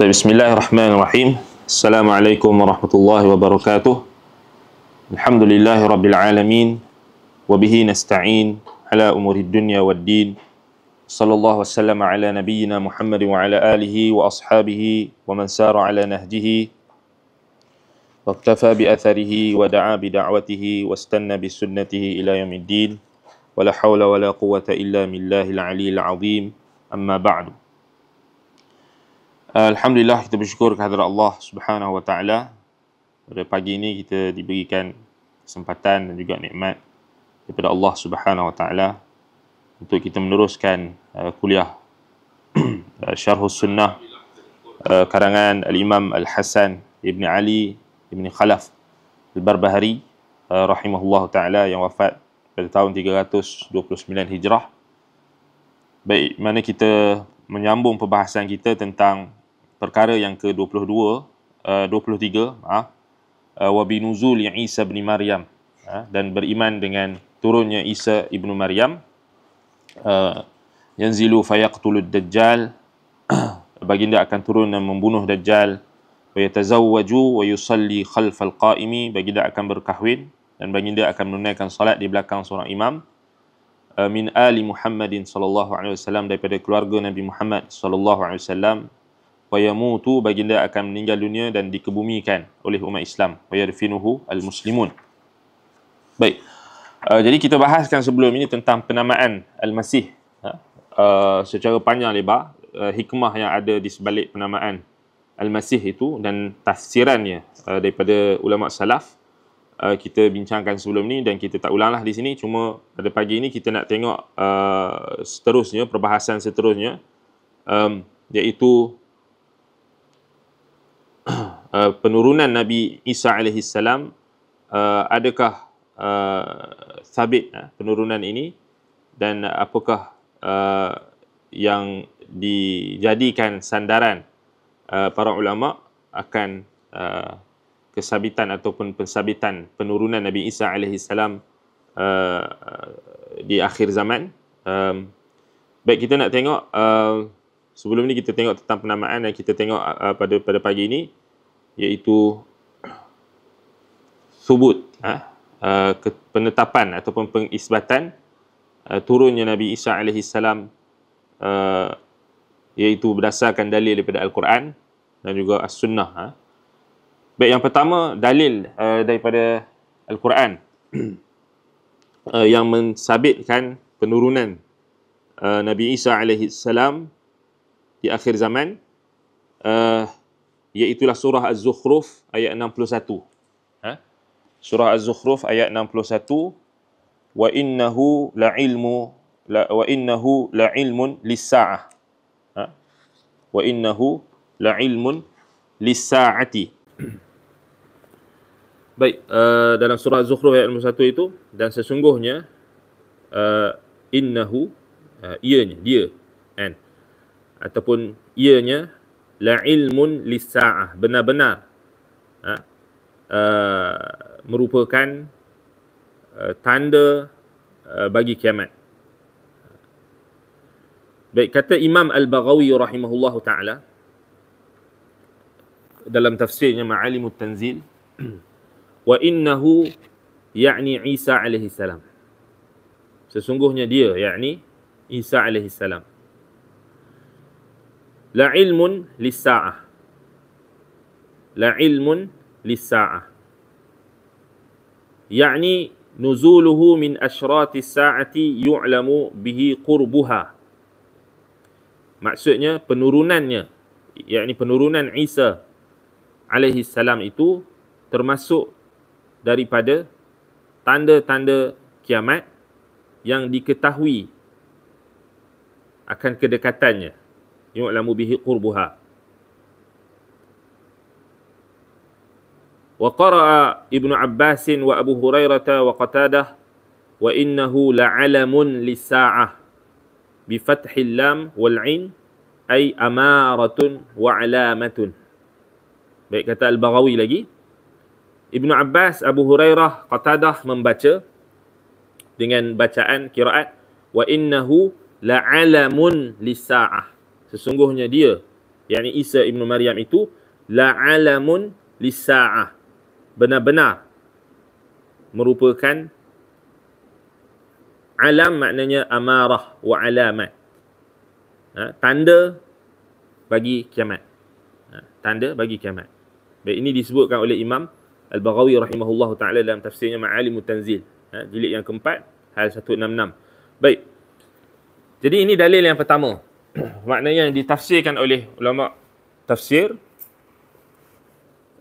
Bismillahirrahmanirrahim. Assalamualaikum warahmatullahi wabarakatuh. Alhamdulillahi rabbil alamin. Wabihi nasta'in ala umurid dunya waddin. Sallallahu wasallam ala nabiyyina Muhammad wa ala alihi wa ashabihi wa man sara ala nahjihi waqtafa bi atharihi wa da'a bi da'watihi wastanna bi sunnatihi ila yaumiddin. Wala hawla wala quwwata illa billahil aliyyil azim. Amma ba'du. Alhamdulillah, kita bersyukur kehadrat Allah Subhanahu wa taala. Pada pagi ini kita diberikan kesempatan dan juga nikmat daripada Allah Subhanahu wa taala untuk kita meneruskan kuliah Syarhus Sunnah karangan Al-Imam Al-Hasan Ibn Ali Ibn Khalaf Al-Barbahari rahimahullah taala yang wafat pada tahun 329 Hijrah. Baik, mana kita menyambung perbahasan kita tentang perkara yang ke-23 wa binuzul Isa bin Maryam, dan beriman dengan turunnya Isa ibnu Maryam. Yanzilu fayaqtulud dajjal, baginda akan turun dan membunuh dajjal. Wa yatazawwaju wa yusalli khalfal qaimi, baginda akan berkahwin dan baginda akan menunaikan salat di belakang seorang imam. Min ali Muhammadin sallallahu alaihi wasallam, daripada keluarga Nabi Muhammad sallallahu alaihi wasallam. Wa yamutu, baginda akan meninggal dunia dan dikebumikan oleh umat Islam. Wa yarfinuhu al-muslimun. Baik. Jadi kita bahaskan sebelum ini tentang penamaan Al-Masih secara panjang lebar, hikmah yang ada di sebalik penamaan Al-Masih itu dan tafsirannya daripada ulama salaf. Kita bincangkan sebelum ni dan kita tak ulanglah di sini. Cuma pada pagi ini kita nak tengok seterusnya, perbahasan seterusnya, iaitu penurunan Nabi Isa alaihi salam. Adakah sabit penurunan ini, dan apakah yang dijadikan sandaran para ulama akan kesabitan ataupun pensabitan penurunan Nabi Isa alaihi salam di akhir zaman. Baik, kita nak tengok sebelum ni kita tengok tentang penamaan, dan kita tengok pada pagi ini iaitu subut, penetapan ataupun pengisbatan turunnya Nabi Isa alaihi salam, iaitu berdasarkan dalil daripada Al-Quran dan juga As-Sunnah. Baik, yang pertama dalil daripada Al-Quran yang mensabitkan penurunan Nabi Isa alaihi salam di akhir zaman, iaitulah surah Az-Zukhruf ayat 61. Surah Az-Zukhruf ayat 61. Wa innahu la'ilmun lis-sa'ah. Wa innahu la'ilmun lis-sa'ati. Baik, dalam surah Az-Zukhruf ayat 61 itu, dan sesungguhnya innahu, ianya, dia, kan, ataupun ianya, la ilmun lis-sa'ah, benar-benar merupakan tanda bagi kiamat. Baik, kata Imam Al-Baghawi rahimahullahu ta'ala dalam tafsirnya Ma'alimut Tanzil, wa innahu ya'ni Isa alaihi salam, sesungguhnya dia, yakni Isa alaihi salam, la ilmun lis-sa'ah, la ilmun lis-sa'ah, yakni nuzuluhu min asyratis sa'ati yu'lamu bihi qurbuha. Maksudnya penurunannya, yakni penurunan Isa alaihi salam itu termasuk daripada tanda-tanda kiamat yang diketahui akan kedekatannya. Yu'lamu bihi qurbuha. Wa qara'a Ibnu Abbas wa Abu Hurairah wa Qatadah wa innahu la'alamun lis-sa'ah bi fathil lam wal 'ain ay amaratun wa 'alamatun. Baik, kata Al-Baghawi lagi, Ibnu Abbas, Abu Hurairah, Qatadah membaca dengan bacaan qiraat wa innahu la'alamun lis-sa'ah, sesungguhnya dia, yakni Isa ibnu Maryam itu la'alamun lis-sa'ah, benar-benar merupakan alam, maknanya amarah wa alamat, tanda bagi kiamat. Tanda bagi kiamat. Baik, ini disebutkan oleh Imam Al-Baghawi rahimahullahu ta'ala dalam tafsirnya Ma'alimut Tanzil, jilid yang keempat, hal 166. Baik. Jadi ini dalil yang pertama. Maknanya yang ditafsirkan oleh ulama tafsir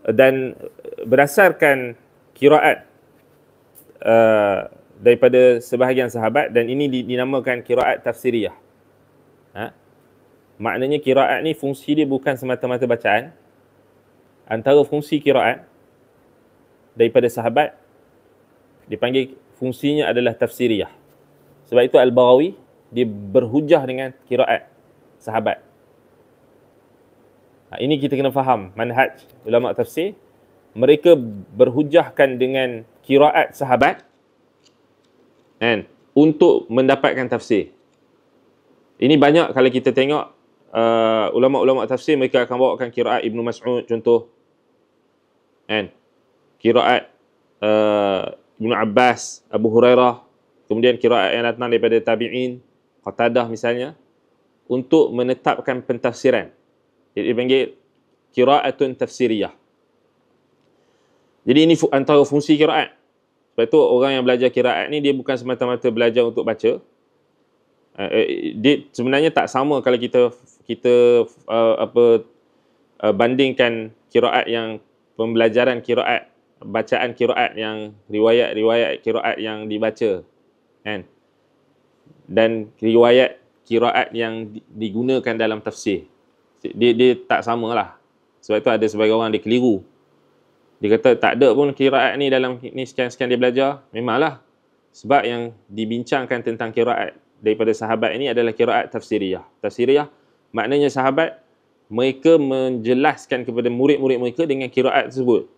dan berdasarkan qiraat daripada sebahagian sahabat, dan ini dinamakan qiraat tafsiriyah. Maknanya qiraat ni fungsi dia bukan semata-mata bacaan. Antara fungsi qiraat daripada sahabat dipanggil fungsinya adalah tafsiriyah. Sebab itu Al-Baghawi dia berhujah dengan qiraat sahabat. Ini kita kena faham manhaj ulama tafsir. Mereka berhujahkan dengan qiraat sahabat kan, untuk mendapatkan tafsir. Ini banyak kalau kita tengok ulama-ulama tafsir, mereka akan bawakan qiraat Ibnu Mas'ud contoh kan, qiraat Ibnu Abbas, Abu Hurairah, kemudian qiraat yang datang daripada tabi'in, Qatadah misalnya, untuk menetapkan pentafsiran. Jadi dipanggil qiraatun tafsiriyah. Jadi ini antara fungsi qiraat. Sebab itu orang yang belajar qiraat ni dia bukan semata-mata belajar untuk baca. Dia sebenarnya tak sama kalau kita bandingkan qiraat yang pembelajaran qiraat, bacaan qiraat yang riwayat qiraat yang dibaca kan, dan riwayat qiraat yang digunakan dalam tafsir. Dia tak samalah. Sebab itu ada sebagai orang dia keliru. Dia kata tak ada pun qiraat ni dalam ni sekian-sekian dia belajar. Memanglah. Sebab yang dibincangkan tentang qiraat daripada sahabat ini adalah qiraat tafsiriyah. Tafsiriyah maknanya sahabat mereka menjelaskan kepada murid-murid mereka dengan qiraat tersebut.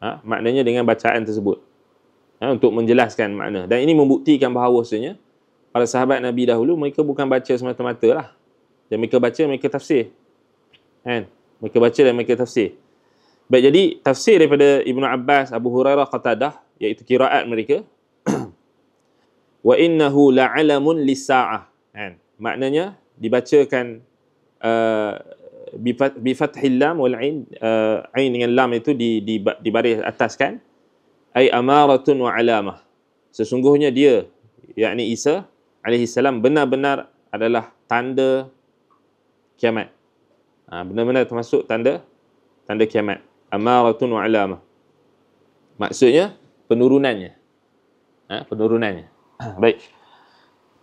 Maknanya dengan bacaan tersebut. Untuk menjelaskan makna. Dan ini membuktikan bahawasanya para sahabat Nabi dahulu mereka bukan baca semata-mata lah. Dan mereka baca, mereka tafsir. Kan? Mereka baca dan mereka tafsir. Baik, jadi tafsir daripada Ibnu Abbas, Abu Hurairah, Qatadah, iaitu qiraat mereka. Wa innahu la'alamun lis-sa'ah. Kan? Maknanya dibacakan bi fathil lam wal ain, ain dengan lam itu di baris ataskan, ai amaratun wa alamah. Sesungguhnya dia, yakni Isa alaihi salam, benar-benar adalah tanda kiamat. Benar-benar termasuk tanda kiamat. Amaratun wa alamah. Maksudnya penurunannya. Penurunannya. Baik.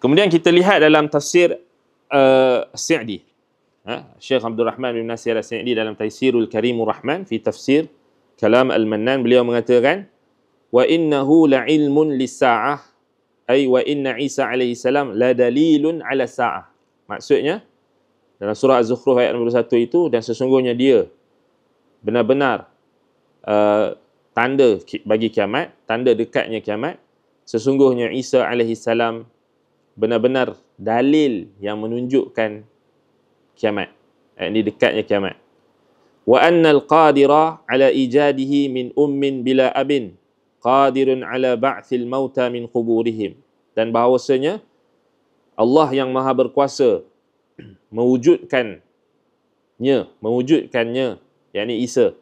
Kemudian kita lihat dalam tafsir As-Sa'di. Syekh Abdul Rahman bin Nasir As-Sa'di dalam Taysirul Karimur Rahman fi tafsir Kalam Al-Mannan, beliau mengatakan wa innahu la'ilmun lis-sa'ah, ay wa inna Isa alaihi salam la dalilun 'ala sa'ah. Maksudnya dalam surah Az-Zukhruf ayat nombor 1 itu, dan sesungguhnya dia benar-benar tanda bagi kiamat, tanda dekatnya kiamat. Sesungguhnya Isa alaihi salam benar-benar dalil yang menunjukkan kiamat, ini dekatnya kiamat. Wa annal qadira ala ijadihi min ummin bila abin qadirun ala ba'thil mauta min quburihim. Dan bahawasanya Allah yang maha berkuasa mewujudkannya, yakni Isa,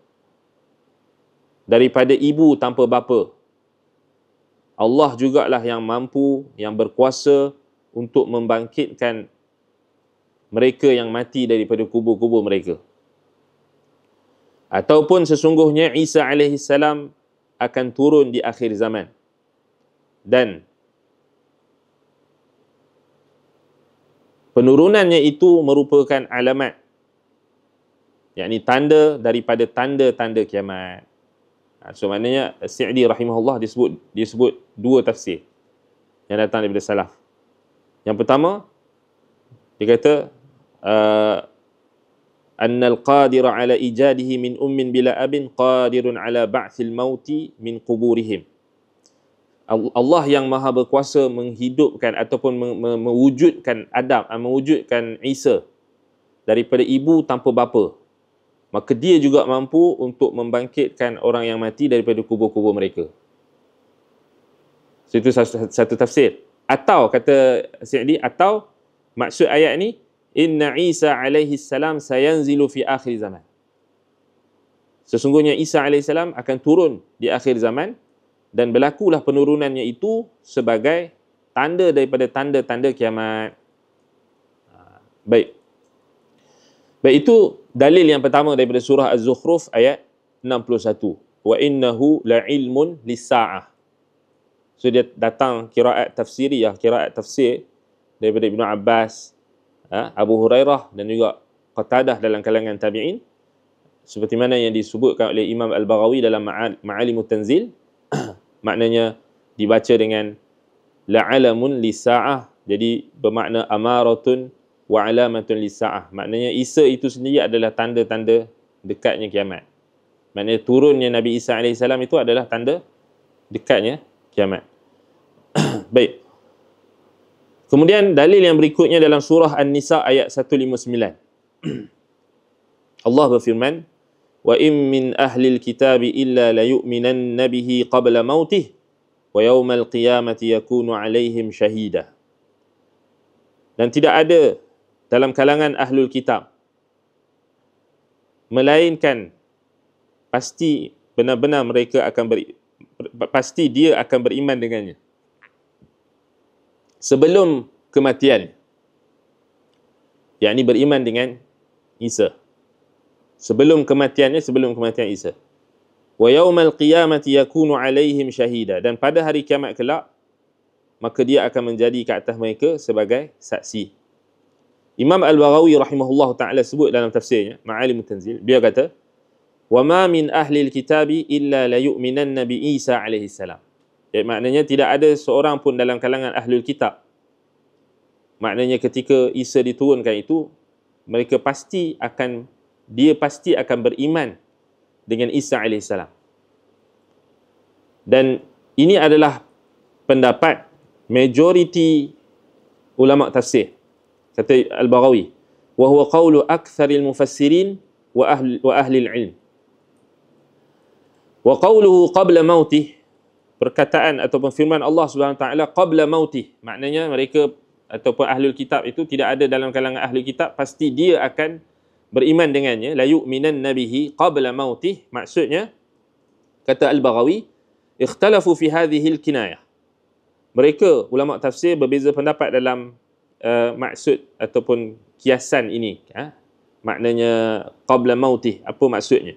daripada ibu tanpa bapa. Allah jugalah yang mampu, yang berkuasa untuk membangkitkan mereka yang mati daripada kubur-kubur mereka. Ataupun sesungguhnya Isa alaihi salam akan turun di akhir zaman. Dan penurunannya itu merupakan alamat, yakni tanda daripada tanda-tanda kiamat. So maknanya Sa'di rahimahullah disebut dua tafsir yang datang daripada salaf. Yang pertama, dia kata annal qadira ala ijadihi min ummin bila abin qadirun ala ba'thil mauti min quburihim. Allah yang maha berkuasa menghidupkan ataupun mewujudkan Adam, mewujudkan Isa daripada ibu tanpa bapa, maka dia juga mampu untuk membangkitkan orang yang mati daripada kubur-kubur mereka. So, itu satu tafsir. Atau kata Sa'di, atau maksud ayat ni, inna Isa alaihi salam sayanzilu fi akhir zaman. Sesungguhnya Isa alaihi salam akan turun di akhir zaman, dan berlakulah penurunannya itu sebagai tanda daripada tanda-tanda kiamat. Baik. Baik, itu dalil yang pertama daripada surah Az-Zukhruf ayat 61. Wa innahu la'ilmun lis-sa'ah. So dia datang qiraat tafsiriyah, qiraat tafsir daripada Ibnu Abbas, Abu Hurairah dan juga Qatadah dalam kalangan tabi'in, seperti mana yang disebutkan oleh Imam Al-Baghawi dalam Ma'alimut Tanzil. Maknanya dibaca dengan la'alamun lis-sa'ah, jadi bermakna amaratun wa alamatun lis-sa'ah. Maknanya Isa itu sendiri adalah tanda-tanda dekatnya kiamat. Maknanya turunnya Nabi Isa AS itu adalah tanda dekatnya kiamat. Baik. Kemudian dalil yang berikutnya dalam surah An-Nisa ayat 159. Allah berfirman, wa in min ahlil kitabi illa layu'minanna bihi qabla mautih wa yawmal qiyamati yakunu alaihim syahida. Dan tidak ada dalam kalangan ahlul kitab, melainkan pasti benar-benar mereka akan pasti dia akan beriman dengannya sebelum kematian, yakni beriman dengan Isa sebelum kematian Isa. Wa yaumal qiyamati yakunu alaihim syahida, dan pada hari kiamat kelak maka dia akan menjadi ke atas mereka sebagai saksi. Imam Al-Baghawi rahimahullah ta'ala sebut dalam tafsirnya Ma'alimut Tanzil, dia kata, wa ma min ahli al-kitabi illa la yu'minanna bi Isa alaihi salam. Maknanya tidak ada seorang pun dalam kalangan ahlul kitab. Maknanya ketika Isa diturunkan itu, mereka pasti akan beriman dengan Isa alaihi salam. Dan ini adalah pendapat majoriti ulama tafsir. Kata Al-Baghawi, wa huwa qawlu aktsaril mufassirin wa ahli al-ilm. Wa qawluhu qabla mautih, perkataan ataupun firman Allah Subhanahu Wa Taala qabla mautih, maknanya mereka ataupun ahlul kitab itu tidak ada dalam kalangan ahlul kitab, pasti dia akan beriman dengannya, la yu'minanna bihi qabla mautih. Maksudnya, kata Al-Baghawi, ikhtalafu fi hadhihi al-kinayah. Mereka ulama tafsir berbeza pendapat dalam maksud ataupun kiasan ini, maknanya qabla mautih, apa maksudnya?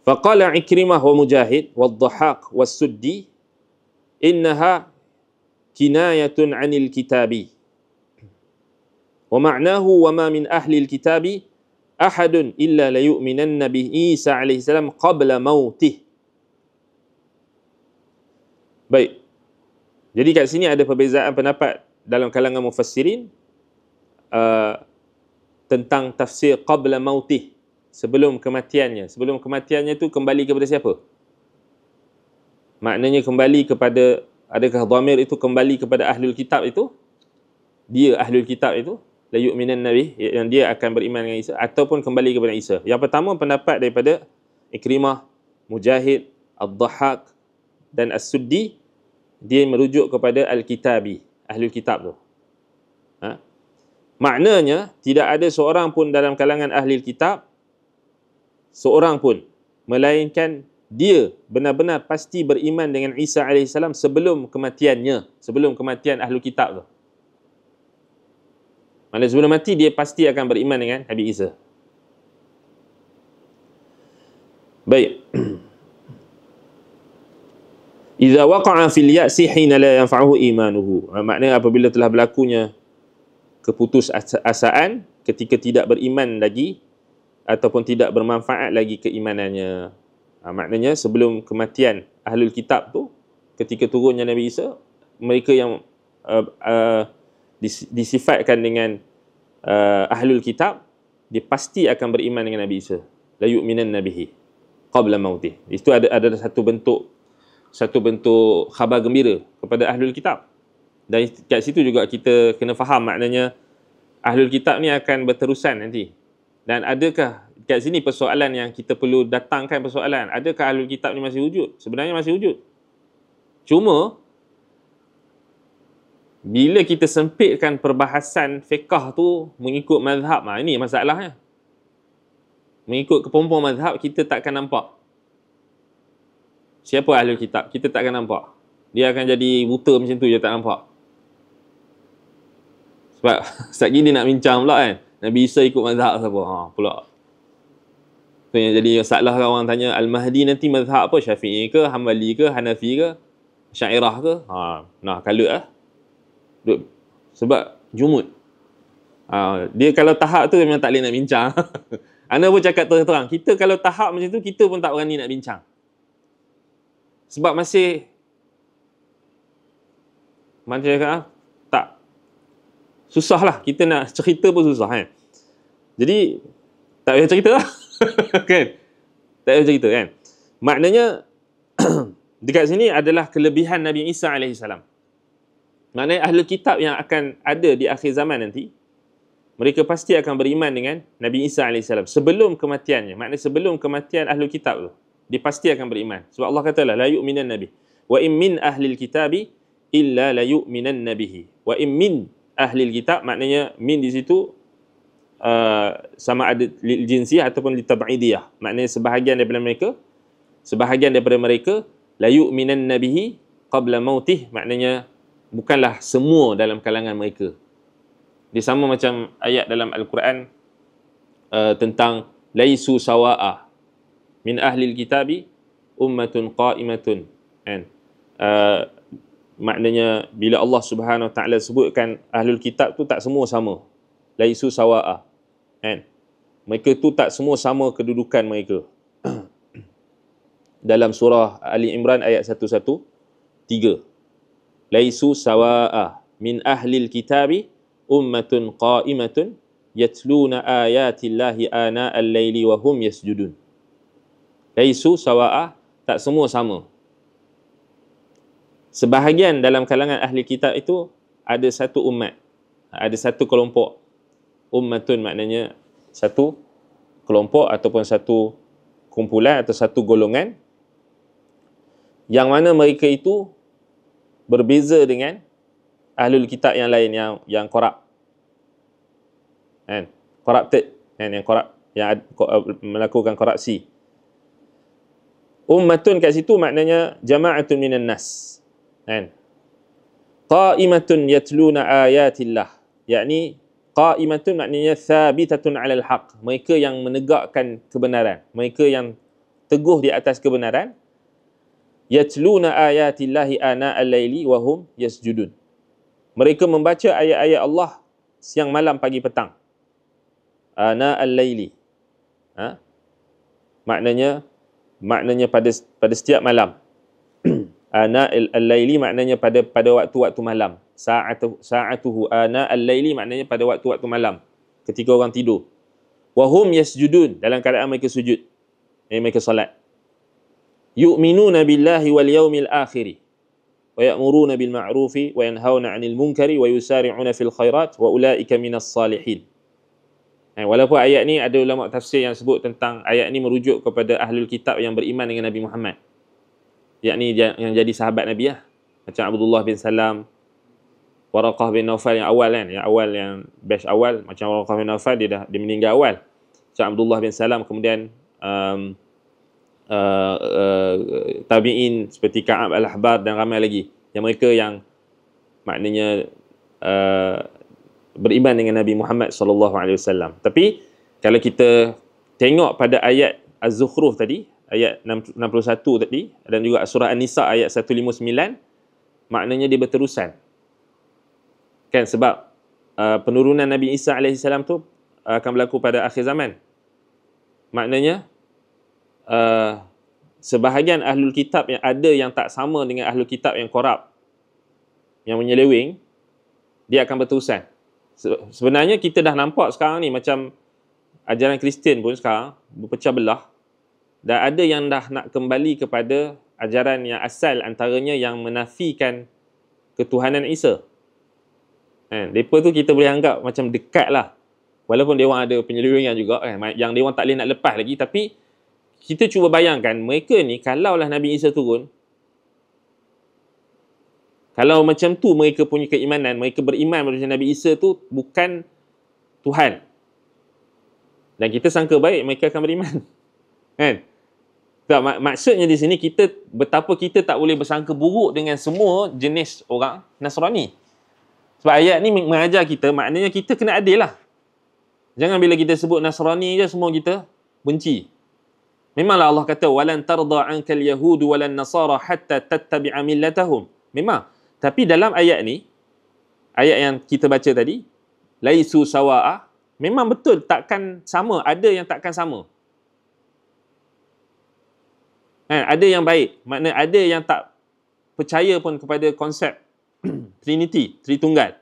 Faqala Ikrimah wa Mujahid wa Dhahaq wa Suddi innaha kinayatun 'anil kitabi wa ma'nahu wa ma min ahli al-kitabi ahadun illa la yu'minanna bi Isa alaihi salam qabla mautih. Baik. Jadi kat sini ada perbezaan pendapat dalam kalangan mufassirin tentang tafsir qabla mautih, sebelum kematiannya. Sebelum kematiannya tu kembali kepada siapa? Maknanya kembali kepada, adakah dhamir itu kembali kepada ahlul kitab itu? Dia ahlul kitab itu, la yu'minan nabi, yang dia akan beriman dengan Isa, ataupun kembali kepada Isa. Yang pertama pendapat daripada Ikrimah, Mujahid, Ad-Dhahak dan As-Suddi, dia merujuk kepada Al-Kitabi, ahlul kitab tu. Maknanya tidak ada seorang pun dalam kalangan ahli kitab, seorang pun, melainkan dia benar-benar pasti beriman dengan Isa AS sebelum kematiannya, sebelum kematian ahli kitab tu. Maksudnya sebelum mati dia pasti akan beriman dengan Nabi Isa. Baik. Idza waqa'a fil ya'si hina la yanfa'uhu imanuhu. Maknanya apabila telah berlakunya keputusasaan ketika tidak beriman lagi ataupun tidak bermanfaat lagi keimanannya. Maknanya sebelum kematian ahlul kitab tu, ketika turunnya Nabi Isa, mereka yang disifatkan dengan ahlul kitab, dia pasti akan beriman dengan Nabi Isa. La yu'minan nabihi qabla mautih. Itu ada satu bentuk khabar gembira kepada ahlul kitab. Dan kat situ juga kita kena faham, maknanya Ahlul kitab ni akan berterusan nanti. Dan adakah kat sini persoalan yang kita perlu datangkan persoalan, adakah ahlul kitab ni masih wujud? Sebenarnya masih wujud. Cuma bila kita sempitkan perbahasan fiqh tu mengikut mazhab, ini masalahnya. Mengikut kepompong mazhab, kita takkan nampak siapa ahlul kitab. Kita takkan nampak. Dia akan jadi buta macam tu je, tak nampak. Sebab sekejap dia nak bincang pula kan, Nabi Isa ikut mazhab siapa? Pula. Tu yang jadi masalah kan, orang tanya Al-Mahdi nanti mazhab apa? Syafi'i ke, Hanbali ke, Hanafi ke, Syairah ke? Nah, kalut lah. Sebab jumud. Dia kalau tahap tu memang tak boleh nak bincang. Ana pun cakap terang-terang, kita kalau tahap macam tu, kita pun tak berani nak bincang. Sebab masih macam cakap, tak susah lah, kita nak cerita pun susah kan. Jadi tak payah cerita lah. Kan? Tak payah cerita kan. Maknanya dekat sini adalah kelebihan Nabi Isa AS. Maknanya ahli kitab yang akan ada di akhir zaman nanti, mereka pasti akan beriman dengan Nabi Isa AS sebelum kematiannya. Maknanya sebelum kematian ahli kitab tu, dia pasti akan beriman. Sebab Allah kata lah, la yu'minan nabi wa in min ahli kitabi illa la yu'minan nabihi. Wa in min ahli kitab, maknanya min di situ sama ada lil jinsiyah ataupun li tab'idiyah. Maknanya sebahagian daripada mereka la yu'minan nabihi qabla mautih, maknanya bukanlah semua dalam kalangan mereka. Dia sama macam ayat dalam Al-Quran tentang laisu sawa'a min ahlil kitabi ummatun qa'imatun. Kan? Maknanya bila Allah Subhanahu Wa Taala sebutkan ahlul kitab tu tak semua sama. Laisu sawa'a. Kan? Mereka tu tak semua sama kedudukan mereka. Dalam surah Ali Imran ayat 113. Laisu sawa'a min ahlil kitabi ummatun qa'imatun yatluna ayatillahi ana al-laili wa hum yasjudun. Laisu sawa'a, tak semua sama. Sebahagian dalam kalangan ahli kitab itu ada satu umat, ada satu kelompok. Ummatun maknanya satu kelompok ataupun satu kumpulan atau satu golongan yang mana mereka itu berbeza dengan ahlul kitab yang lain yang korup. Kan? Corrupted, kan? Yang korup, yang melakukan korupsi. Ummatun kat situ maknanya jama'atun minan nas. Kan? Qa'imatun yatluna ayatillah. Yakni qa'imatun maknanya thabitatun 'alal haq. Mereka yang menegakkan kebenaran, mereka yang teguh di atas kebenaran. Yatluna ayatillahi ana al-laili wa hum yasjudun. Mereka membaca ayat-ayat Allah siang malam pagi petang. Ana al-laili. Maknanya pada setiap malam. Ana al-laili maknanya pada waktu-waktu malam. Sa'atuhu ana al-laili maknanya pada waktu-waktu malam, ketika orang tidur. Wa hum yasjudun, dalam keadaan mereka sujud. Mereka solat. Yu'minuna billahi wal yawmil akhir wa ya'muruna bil ma'rufi wa yanhauna 'anil munkari wa yusari'una fil khairat wa ulaika minas salihin. Walaupun ayat ni ada ulama tafsir yang sebut tentang ayat ni merujuk kepada ahlul kitab yang beriman dengan Nabi Muhammad, yakni yang jadi sahabat Nabi lah, macam Abdullah bin Salam, Waraqah bin Naufal yang awal kan, yang batch awal. Macam Waraqah bin Naufal dia meninggal awal. Macam Abdullah bin Salam, kemudian tabi'in seperti Ka'ab al-Ahbar dan ramai lagi, yang mereka yang maknanya beriman dengan Nabi Muhammad SAW. Tapi kalau kita tengok pada ayat Az-Zukhruf tadi, ayat 61 tadi, dan juga surah An-Nisa ayat 159, maknanya dia berterusan. Kan, sebab penurunan Nabi Isa AS tu akan berlaku pada akhir zaman. Maknanya sebahagian ahlul kitab yang ada yang tak sama dengan ahlul kitab yang korup, yang menyeleweng, dia akan berterusan. Sebenarnya kita dah nampak sekarang ni, macam ajaran Kristian pun sekarang berpecah belah, dan ada yang dah nak kembali kepada ajaran yang asal, antaranya yang menafikan ketuhanan Isa. Kan? Mereka tu kita boleh anggap macam dekat lah. Walaupun dia orang ada penyelewengan juga kan, yang dia orang tak boleh nak lepas lagi, tapi kita cuba bayangkan mereka ni kalaulah Nabi Isa turun, kalau macam tu mereka punya keimanan, mereka beriman bahawa Nabi Isa tu bukan Tuhan, dan kita sangka baik, mereka akan beriman. Kan? Tak, maksudnya di sini betapa kita tak boleh bersangka buruk dengan semua jenis orang Nasrani. Sebab ayat ni mengajar kita, maknanya kita kena adil lah. Jangan bila kita sebut Nasrani je semua kita benci. Memanglah Allah kata walan tarda ankal yahudu walan nasara hatta tattabi'a millatahum. Memang. Tapi dalam ayat ni, ayat yang kita baca tadi, laisu sawa'a, memang betul takkan sama, ada yang takkan sama. Ada yang baik, makna ada yang tak percaya pun kepada konsep Trinity, Tritunggal.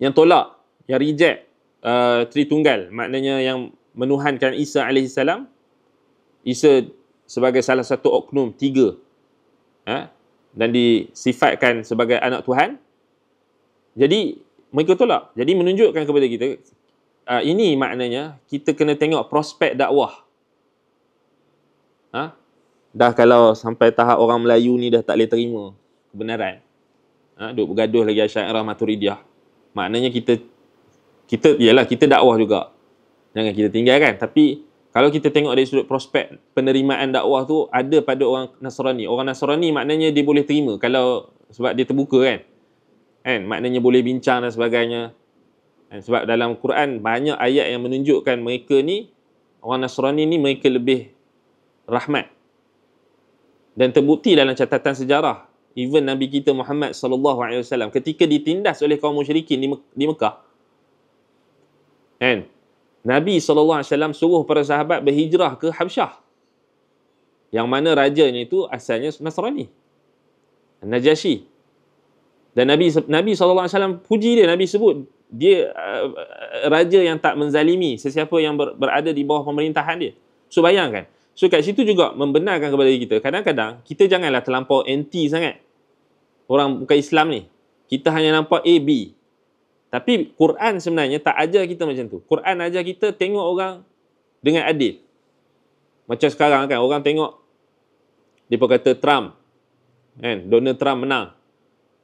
Yang tolak, yang reject Tritunggal, maknanya yang menuhankan Isa AS, Isa sebagai salah satu oknum tiga, dan disifatkan sebagai anak Tuhan. Jadi mereka tolak. Jadi menunjukkan kepada kita, ini maknanya kita kena tengok prospek dakwah. Dah kalau sampai tahap orang Melayu ni dah tak boleh terima kebenaran, duk bergaduh lagi Asy'ariyah Maturidiyah, maknanya kita yalah, kita dakwah juga, jangan kita tinggalkan. Tapi kalau kita tengok dari sudut prospek penerimaan dakwah tu ada pada orang Nasrani. Orang Nasrani maknanya dia boleh terima kalau sebab dia terbuka kan, maknanya boleh bincang dan sebagainya. Sebab dalam Quran banyak ayat yang menunjukkan mereka ni, orang Nasrani ni, mereka lebih rahmat. Dan terbukti dalam catatan sejarah, even Nabi kita Muhammad SAW ketika ditindas oleh kaum musyrikin di Mekah, Nabi SAW suruh para sahabat berhijrah ke Habsyah, yang mana rajanya itu asalnya Nasrani, Najasyi. Dan Nabi SAW puji dia, Nabi sebut dia raja yang tak menzalimi sesiapa yang berada di bawah pemerintahan dia. So bayangkan, so kat situ juga membenarkan kepada kita, kadang-kadang kita janganlah terlampau anti sangat orang bukan Islam ni. Kita hanya nampak A, B. Tapi Quran sebenarnya tak ajar kita macam tu. Quran ajar kita tengok orang dengan adil. Macam sekarang kan, orang tengok, dia kata Trump, Donald Trump menang,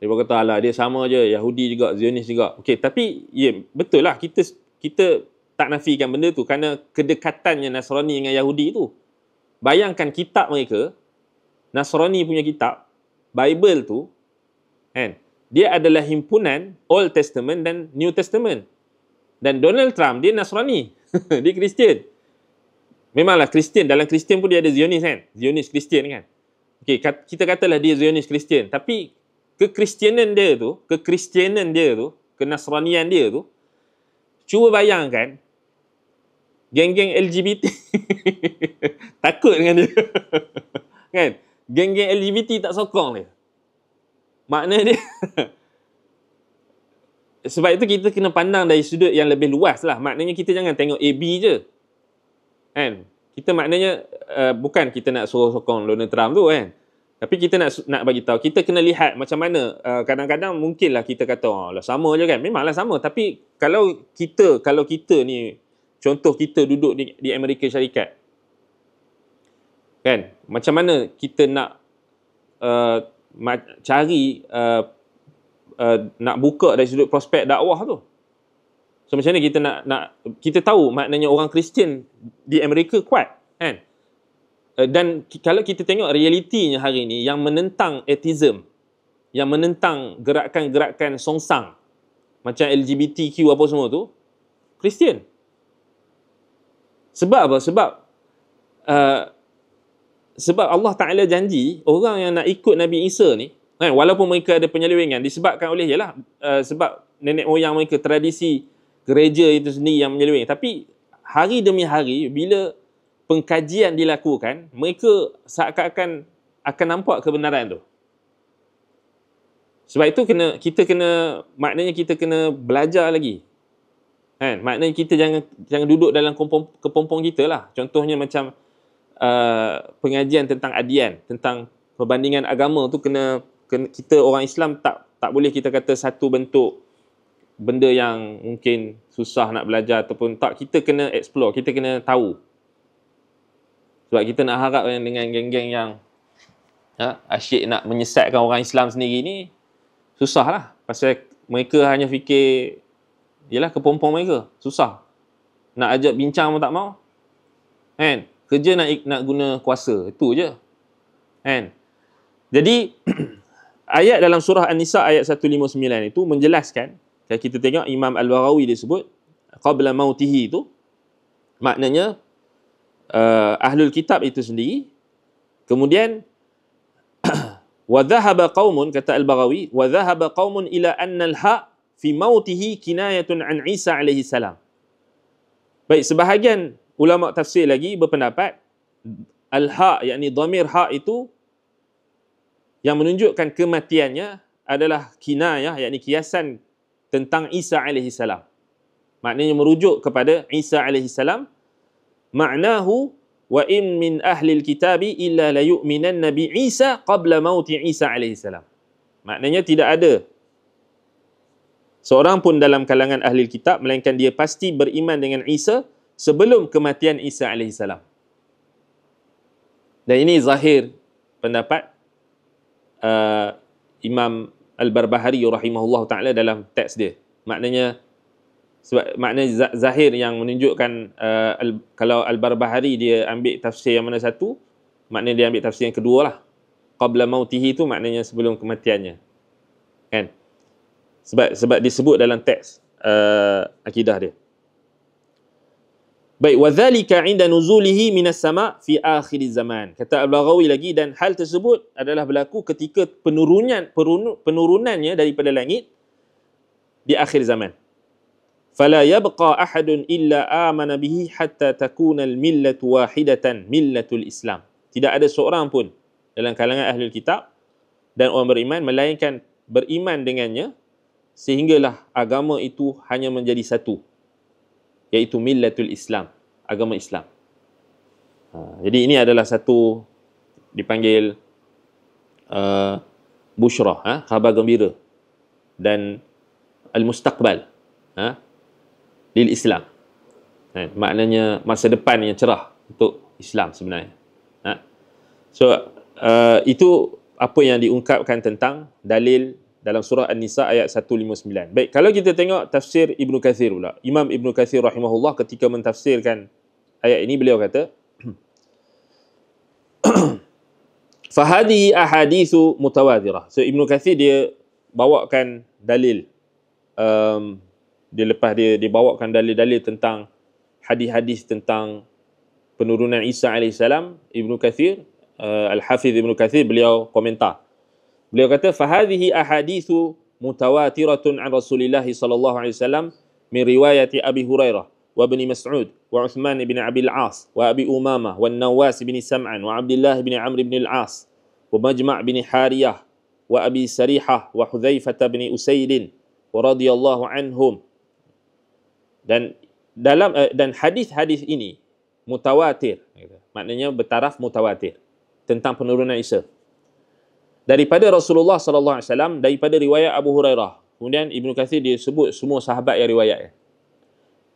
dia kata alah dia sama je, Yahudi juga, Zionis juga. Okey, tapi ya betul lah, kita tak nafikan benda tu kerana kedekatannya Nasrani dengan Yahudi tu. Bayangkan kitab mereka, Nasrani punya kitab, Bible tu, dia adalah himpunan Old Testament dan New Testament. Dan Donald Trump, dia Nasrani. Dia Kristian. Memanglah Kristian, dalam Kristian pun dia ada Zionis kan? Zionis Kristian kan? Okey, kita katalah dia Zionis Kristian. Tapi kekristianan dia tu, kenasranian dia tu, cuba bayangkan, geng-geng LGBT takut dengan dia. Kan? Geng-geng LGBT tak sokong dia. Makna dia sebab itu kita kena pandang dari sudut yang lebih luas lah. Maknanya kita jangan tengok AB je. Kita maknanya bukan kita nak suruh sokong Donald Trump tu kan. Tapi kita nak bagi tahu, kita kena lihat macam mana. Kadang-kadang mungkinlah kita kata lah sama je kan. Memanglah sama. Tapi kalau kita ni, contoh kita duduk di Amerika Syarikat, kan, macam mana kita nak cari nak buka dari sudut prospek dakwah tu. So macam mana kita kita tahu maknanya orang Kristian di Amerika kuat kan. Dan kalau kita tengok realitinya hari ni, yang menentang atheism, yang menentang gerakan-gerakan songsang macam LGBTQ apa semua tu, Kristian. Sebab apa? Sebab Allah Ta'ala janji orang yang nak ikut Nabi Isa ni, walaupun mereka ada penyelewengan disebabkan oleh sebab nenek moyang mereka, tradisi gereja itu sendiri yang menyeleweng. Tapi hari demi hari bila pengkajian dilakukan, mereka seakan-akan akan nampak kebenaran tu. Sebab itu maknanya kita kena belajar lagi. Maknanya kita jangan duduk dalam kepompong kita lah. Contohnya macam pengajian tentang adian, tentang perbandingan agama tu, kena kita orang Islam tak Tak boleh kita kata satu bentuk benda yang mungkin susah nak belajar ataupun tak, kita kena explore, kita kena tahu. Sebab kita nak harap dengan geng-geng yang asyik nak menyesatkan orang Islam sendiri ni, susah lah. Pasal mereka hanya fikir, yelah kepompong mereka, susah. Nak ajak bincang pun tak mau. Kan? Kerja nak guna kuasa, itu je. Kan? Jadi, ayat dalam surah An-Nisa ayat 159 itu menjelaskan, kalau kita tengok Imam Al-Baghawi dia sebut, qabla mautihi itu, maknanya, ahlul kitab itu sendiri, kemudian, وَذَهَبَ قَوْمٌ, kata Al-Baghawi, وَذَهَبَ قَوْمٌ إِلَىٰ أَنَّ الْحَاءَ فِي مَوْتِهِ كِنَايَةٌ عَنْ عِيسَى عَلَيْهِ السَّلَامِ. Baik, sebahagian ulama tafsir lagi berpendapat, al-ha', yakni dhamir ha' itu, yang menunjukkan kematiannya adalah kinayah, yakni kiasan tentang Isa alaihi salam. Maknanya merujuk kepada Isa alaihi salam. Ma'nahu wa in min ahli al-kitabi illa la yu'minanna bi Isa qabla mauti Isa alaihi salam. Maknanya tidak ada seorang pun dalam kalangan ahli kitab melainkan dia pasti beriman dengan Isa sebelum kematian Isa alaihi salam. Dan ini zahir pendapat Imam Al-Barbahari rahimahullah ta'ala dalam teks dia. Maknanya, sebab makna zahir yang menunjukkan kalau Al-Barbahari dia ambil tafsir yang mana satu, maknanya dia ambil tafsir yang kedua lah. Qabla mautihi itu maknanya sebelum kematiannya. Kan? Sebab disebut dalam teks akidah dia. Baik, wadzalika 'inda nuzulihi minas sama' fi akhir zaman. Kata Al-Baghawi lagi, dan hal tersebut adalah berlaku ketika penurunannya daripada langit di akhir zaman. Fala yabqa ahadun illa amana bihi hatta takuna al-millatu wahidatan millatul Islam. Tidak ada seorang pun dalam kalangan ahli kitab dan orang beriman melainkan beriman dengannya sehinggalah agama itu hanya menjadi satu, iaitu millatul Islam, agama Islam. Jadi ini adalah satu dipanggil busyrah, khabar gembira, dan al-mustaqbal lil Islam. Maknanya masa depan yang cerah untuk Islam sebenarnya. So itu apa yang diungkapkan tentang dalil dalam surah An-Nisa ayat 159. Baik, kalau kita tengok tafsir Ibnu Kathir pula. Imam Ibnu Kathir rahimahullah ketika mentafsirkan ayat ini, beliau kata, fahadihi ahadithu mutawatirah. So Ibnu Kathir dia bawakan dalil, dia lepas dia bawakan dalil-dalil tentang hadis-hadis tentang penurunan Isa AS. Ibnu Kathir, Al-Hafiz Ibnu Kathir, beliau komentar. Beliau kata, fahadhihi ahadithu mutawatiratun an Rasulillah sallallahu alaihi wasallam min riwayati Abi Hurairah wa Ibn Mas'ud wa Uthman ibn Abi al-As wa Abi Umamah wa Nawas ibn Sam'an wa Abdullah ibn Amr ibn al-As wa Majma' ibn Hariyah wa Abi Sarihah wa Hudzaifah ibn Usaid wa radhiyallahu anhum. Dan hadis-hadis ini mutawatir, maknanya bertaraf mutawatir tentang penurunan Isa daripada Rasulullah sallallahu alaihi wasallam, daripada riwayat Abu Hurairah. Kemudian Ibnu Katsir dia sebut semua sahabat yang riwayatnya.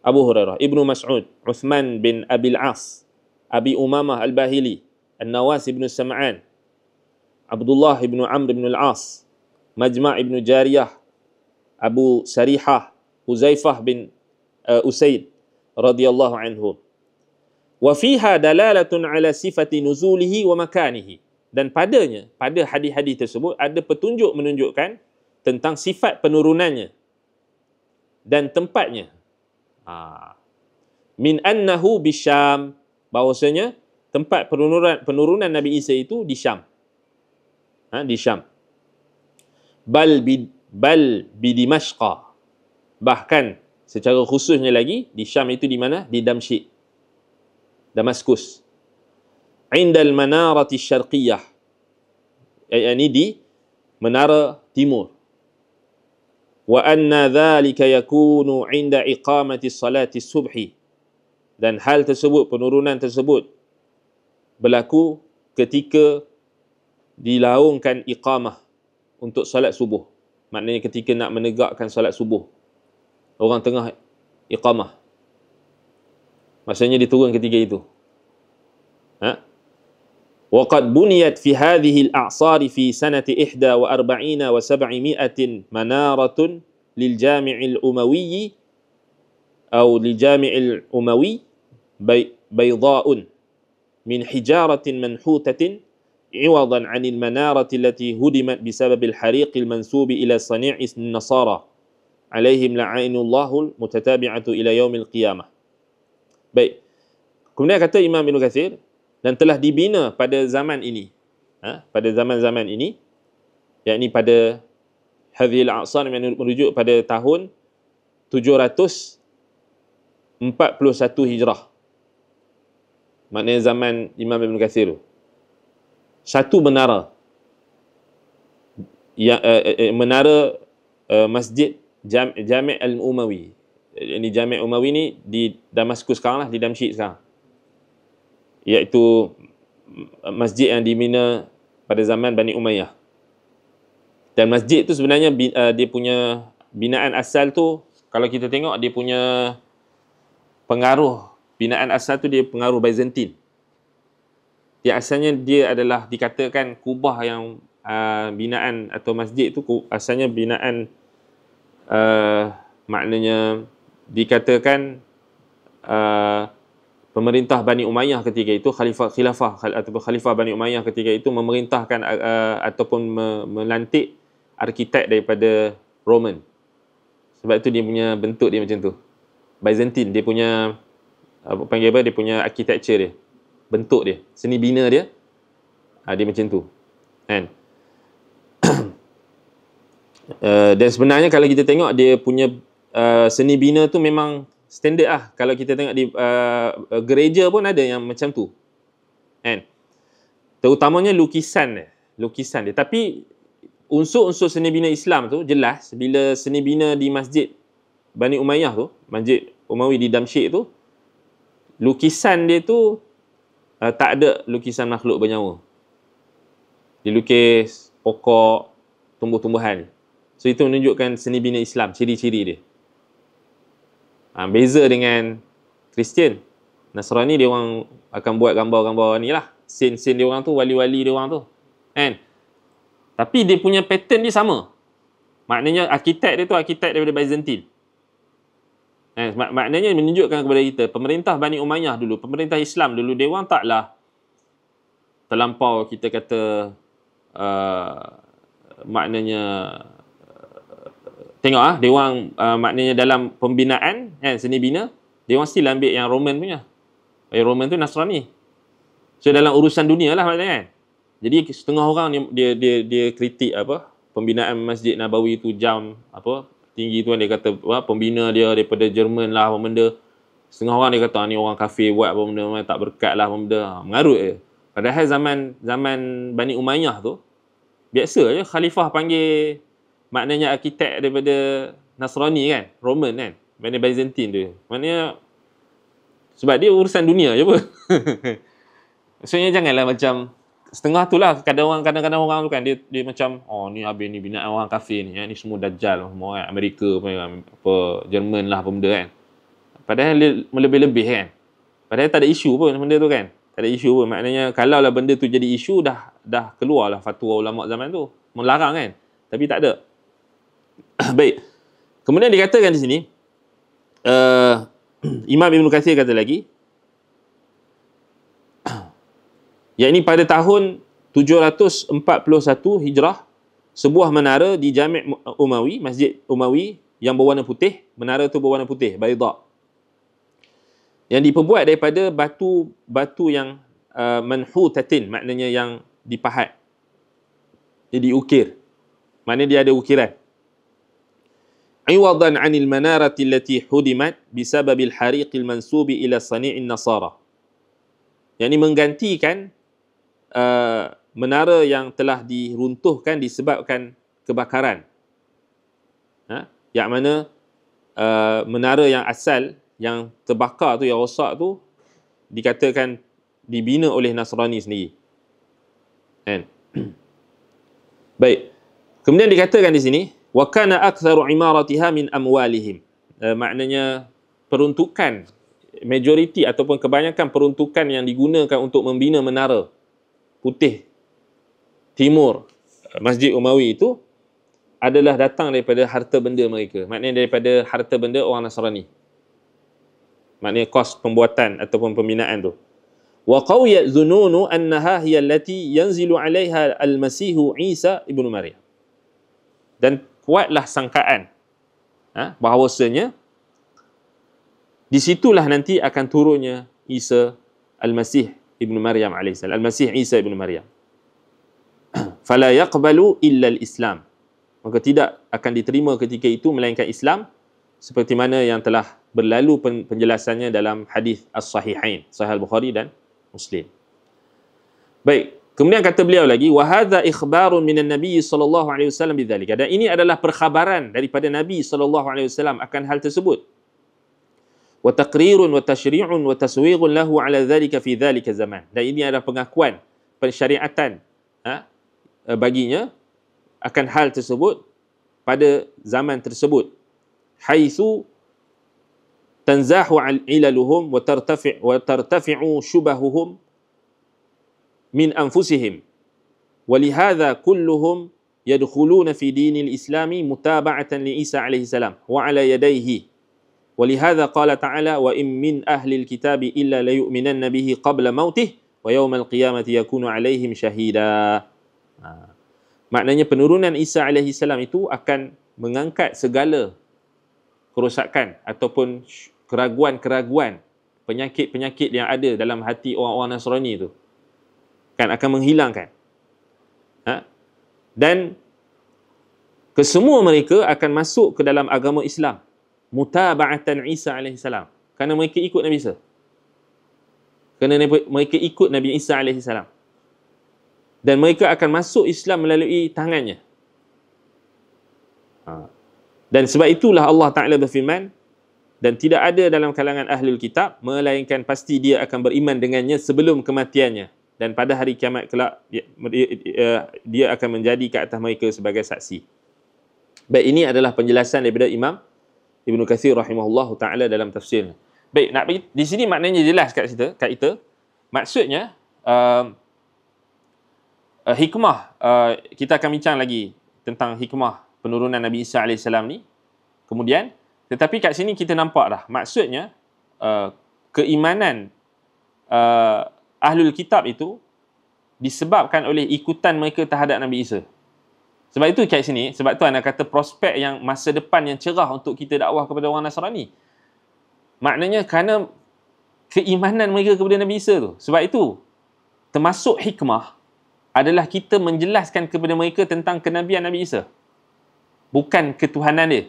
Abu Hurairah, Ibnu Mas'ud, Uthman bin Abi al-As, Abi Umamah al-Bahili, An-Nawas ibn Sam'an, Abdullah ibn Amr ibn al-As, Majma' ibn Jariyah, Abu Sarihah, Huzaifah bin Usaid radhiyallahu anhu. Wa fiha dalalatun ala sifati nuzulihi wa makanihi. Dan pada hadis-hadis tersebut ada petunjuk menunjukkan tentang sifat penurunannya dan tempatnya. Min annahu bisyam, bahwasanya tempat penurunan Nabi Isa itu di Syam. Di Syam. Bal bi Dimashq. Bahkan secara khususnya lagi di Syam itu di mana? Di Damsyik, Damaskus. Indal manarati syarqiyah, yakni di menara timur. Wa anna dhalika yakunu inda iqamati salati subhi, dan hal tersebut, penurunan tersebut berlaku ketika dilaungkan iqamah untuk salat subuh. Maknanya ketika nak menegakkan solat subuh, orang tengah iqamah, maksudnya dia turun ketika itu. وقد بنيت في هذه الأعصار في سنة 41 و700 منارة للجامع الأموي أو للجامع الأموي بيضاء من حجارة منحوتة عوضا عن المنارة التي هدمت بسبب الحريق المنسوب إلى صنيع النصارى عليهم لعائن الله المتتابعة إلى يوم القيامة. Baik. Kemudian kata Imam Ibn Kathir, dan telah dibina pada zaman ini, pada zaman-zaman ini, yakni pada hadhil a'sar yang merujuk pada tahun 741 Hijrah. Maknanya zaman Imam Ibn Kathir tu. Satu menara, menara Masjid Jami' Al-Umawi. Ini Jami' Umawi ni di Damaskus sekarang lah, di Damsyik sekarang. Iaitu masjid yang dibina pada zaman Bani Umayyah. Dan masjid tu sebenarnya dia punya binaan asal tu, kalau kita tengok dia punya pengaruh, binaan asal tu dia pengaruh Byzantine. Dia asalnya dia adalah dikatakan Kubah yang binaan atau masjid tu asalnya binaan maknanya dikatakan pemerintah Bani Umayyah ketika itu, khilafah ataupun khalifah Bani Umayyah ketika itu memerintahkan ataupun melantik arkitek daripada Roman. Sebab itu dia punya bentuk dia macam tu. Byzantine, dia punya panggil apa, dia punya architecture dia, bentuk dia, seni bina dia, dia macam tu, kan? Dan sebenarnya kalau kita tengok dia punya seni bina tu memang standard lah. Kalau kita tengok di gereja pun ada yang macam tu, kan? Terutamanya lukisan dia. Tapi unsur-unsur seni bina Islam tu jelas bila seni bina di Masjid Bani Umayyah tu, Masjid Umawi di Damsyik tu, lukisan dia tu tak ada lukisan makhluk bernyawa. Dilukis pokok, tumbuh-tumbuhan. So itu menunjukkan seni bina Islam, ciri-ciri dia. Beza dengan Kristian, Nasrani, dia orang akan buat gambar-gambar ni lah, sin-sin dia orang tu, wali-wali dia orang tu, kan? Tapi dia punya pattern dia sama. Maknanya arkitek dia tu arkitek daripada Byzantine. Maknanya menunjukkan kepada kita pemerintah Bani Umayyah dulu, pemerintah Islam dulu, dia orang taklah terlampau kita kata maknanya tengok dia orang maknanya dalam pembinaan, kan, seni bina, dia orang still ambil yang Roman punya. Roman tu Nasrani. So dalam urusan dunia lah maknanya, kan. Jadi setengah orang dia kritik apa pembinaan Masjid Nabawi tu jam apa tinggi tu, kan. Dia kata pembina dia daripada Jerman lah apa benda. Setengah orang dia kata ni orang kafir buat apa benda, tak berkat lah apa benda. Mengarut je. Padahal zaman Bani Umayyah tu biasa je khalifah panggil maknanya arkitek daripada Nasrani, kan, Roman, kan, maknanya Byzantine tu. Maknanya sebab dia urusan dunia je apa. Maksudnya janganlah macam setengah tu lah. Kadang-kadang orang tu, kan, dia macam ni habis ni binaan orang kafir ni, ni semua dajjal semua, kan, Amerika apa Jerman lah apa benda, kan. Padahal dia melebih-lebih, kan. Padahal tak ada isu pun benda tu, kan. Tak ada isu pun. Maknanya kalau lah benda tu jadi isu, dah keluar lah fatwa ulama zaman tu melarang, kan. Tapi tak ada. Baik. Kemudian dikatakan di sini Imam Ibn Kathir kata lagi, yakni pada tahun 741 Hijrah, sebuah menara di Jami' Umawi, Masjid Umawi yang berwarna putih, menara tu berwarna putih, bayda, yang diperbuat daripada batu yang manhutatin, maknanya yang dipahat, dia diukir, maknanya dia ada ukiran. Iwadan 'anil manarati allati hudimat bisababil hariqil mansubi ila sani'in nasara, yakni menggantikan menara yang telah diruntuhkan disebabkan kebakaran, yang mana menara yang asal yang terbakar tu, yang rosak tu, dikatakan dibina oleh Nasrani sendiri, kan? Baik. Kemudian dikatakan di sini Wa kana aktsaru imaratiha min amwalihim. Maknanya peruntukan majoriti ataupun kebanyakan peruntukan yang digunakan untuk membina menara putih timur Masjid Umawi itu adalah datang daripada harta benda mereka. Maknanya daripada harta benda orang Nasrani. Maknanya kos pembuatan ataupun pembinaan tu. Wa qawiyat dhununu annaha hiya allati yanzilu 'alayha al-Masih Isa ibnu Maryam. Dan kuatlah sangkaan bahawasanya di situlah nanti akan turunnya Isa al-Masih ibnu Maryam alaihissalam. Al-Masih Isa ibnu Maryam. Fala yaqbalu illa al-Islam. Maka tidak akan diterima ketika itu melainkan Islam, seperti mana yang telah berlalu penjelasannya dalam hadis As-Sahihain, Sahih Al-Bukhari dan Muslim. Baik, kemudian kata beliau lagi, wa hadza ikhbarun minan Nabi sallallahu alaihi wasallam bidzalika. Dan ini adalah perkhabaran daripada Nabi sallallahu alaihi wasallam akan hal tersebut. Wa taqrirun wa tashri'un wa taswighun lahu ala dzalika fi dzalika zaman. Dan ini adalah pengakuan, pensyariatan baginya akan hal tersebut pada zaman tersebut, haitsu tanzahu ilaluhum wa tartafi'u syubahuhum min anfusihim wa lihadha kulluhum yadkhuluna fi dinil islami mutaba'atan li Isa alaihi salam wa ala yadayhi wa lihadha qala ta'ala wa in min ahli alkitabi illa la yu'minanna bihi qabla mautih wa yawmal qiyamati yakunu alaihim syahida. Maknanya penurunan Isa alaihi salam itu akan mengangkat segala kerosakan ataupun keraguan-keraguan, penyakit-penyakit yang ada dalam hati orang-orang Nasrani itu. Kan akan menghilangkan. Dan kesemua mereka akan masuk ke dalam agama Islam. Mutaba'atan Isa alaihi salam. Kerana mereka ikut Nabi Isa. Kerana mereka ikut Nabi Isa alaihi salam. Dan mereka akan masuk Islam melalui tangannya. Dan sebab itulah Allah Ta'ala berfirman, dan tidak ada dalam kalangan Ahlul Kitab, melainkan pasti dia akan beriman dengannya sebelum kematiannya. Dan pada hari kiamat kelak, dia akan menjadi ke atas mereka sebagai saksi. Baik, ini adalah penjelasan daripada Imam Ibn Kathir rahimahullah ta'ala dalam tafsirnya. Baik, nak bagi, di sini maknanya jelas kat kita. Maksudnya, hikmah, kita akan bincang lagi tentang hikmah penurunan Nabi Isa AS ni. Kemudian, tetapi kat sini kita nampak dah, maksudnya keimanan Ahlul Kitab itu disebabkan oleh ikutan mereka terhadap Nabi Isa. Sebab itu kat sini, sebab tu anda kata prospek yang masa depan yang cerah untuk kita dakwah kepada orang Nasrani. Maknanya kerana keimanan mereka kepada Nabi Isa tu. Sebab itu, termasuk hikmah adalah kita menjelaskan kepada mereka tentang kenabian Nabi Isa. Bukan ketuhanan dia.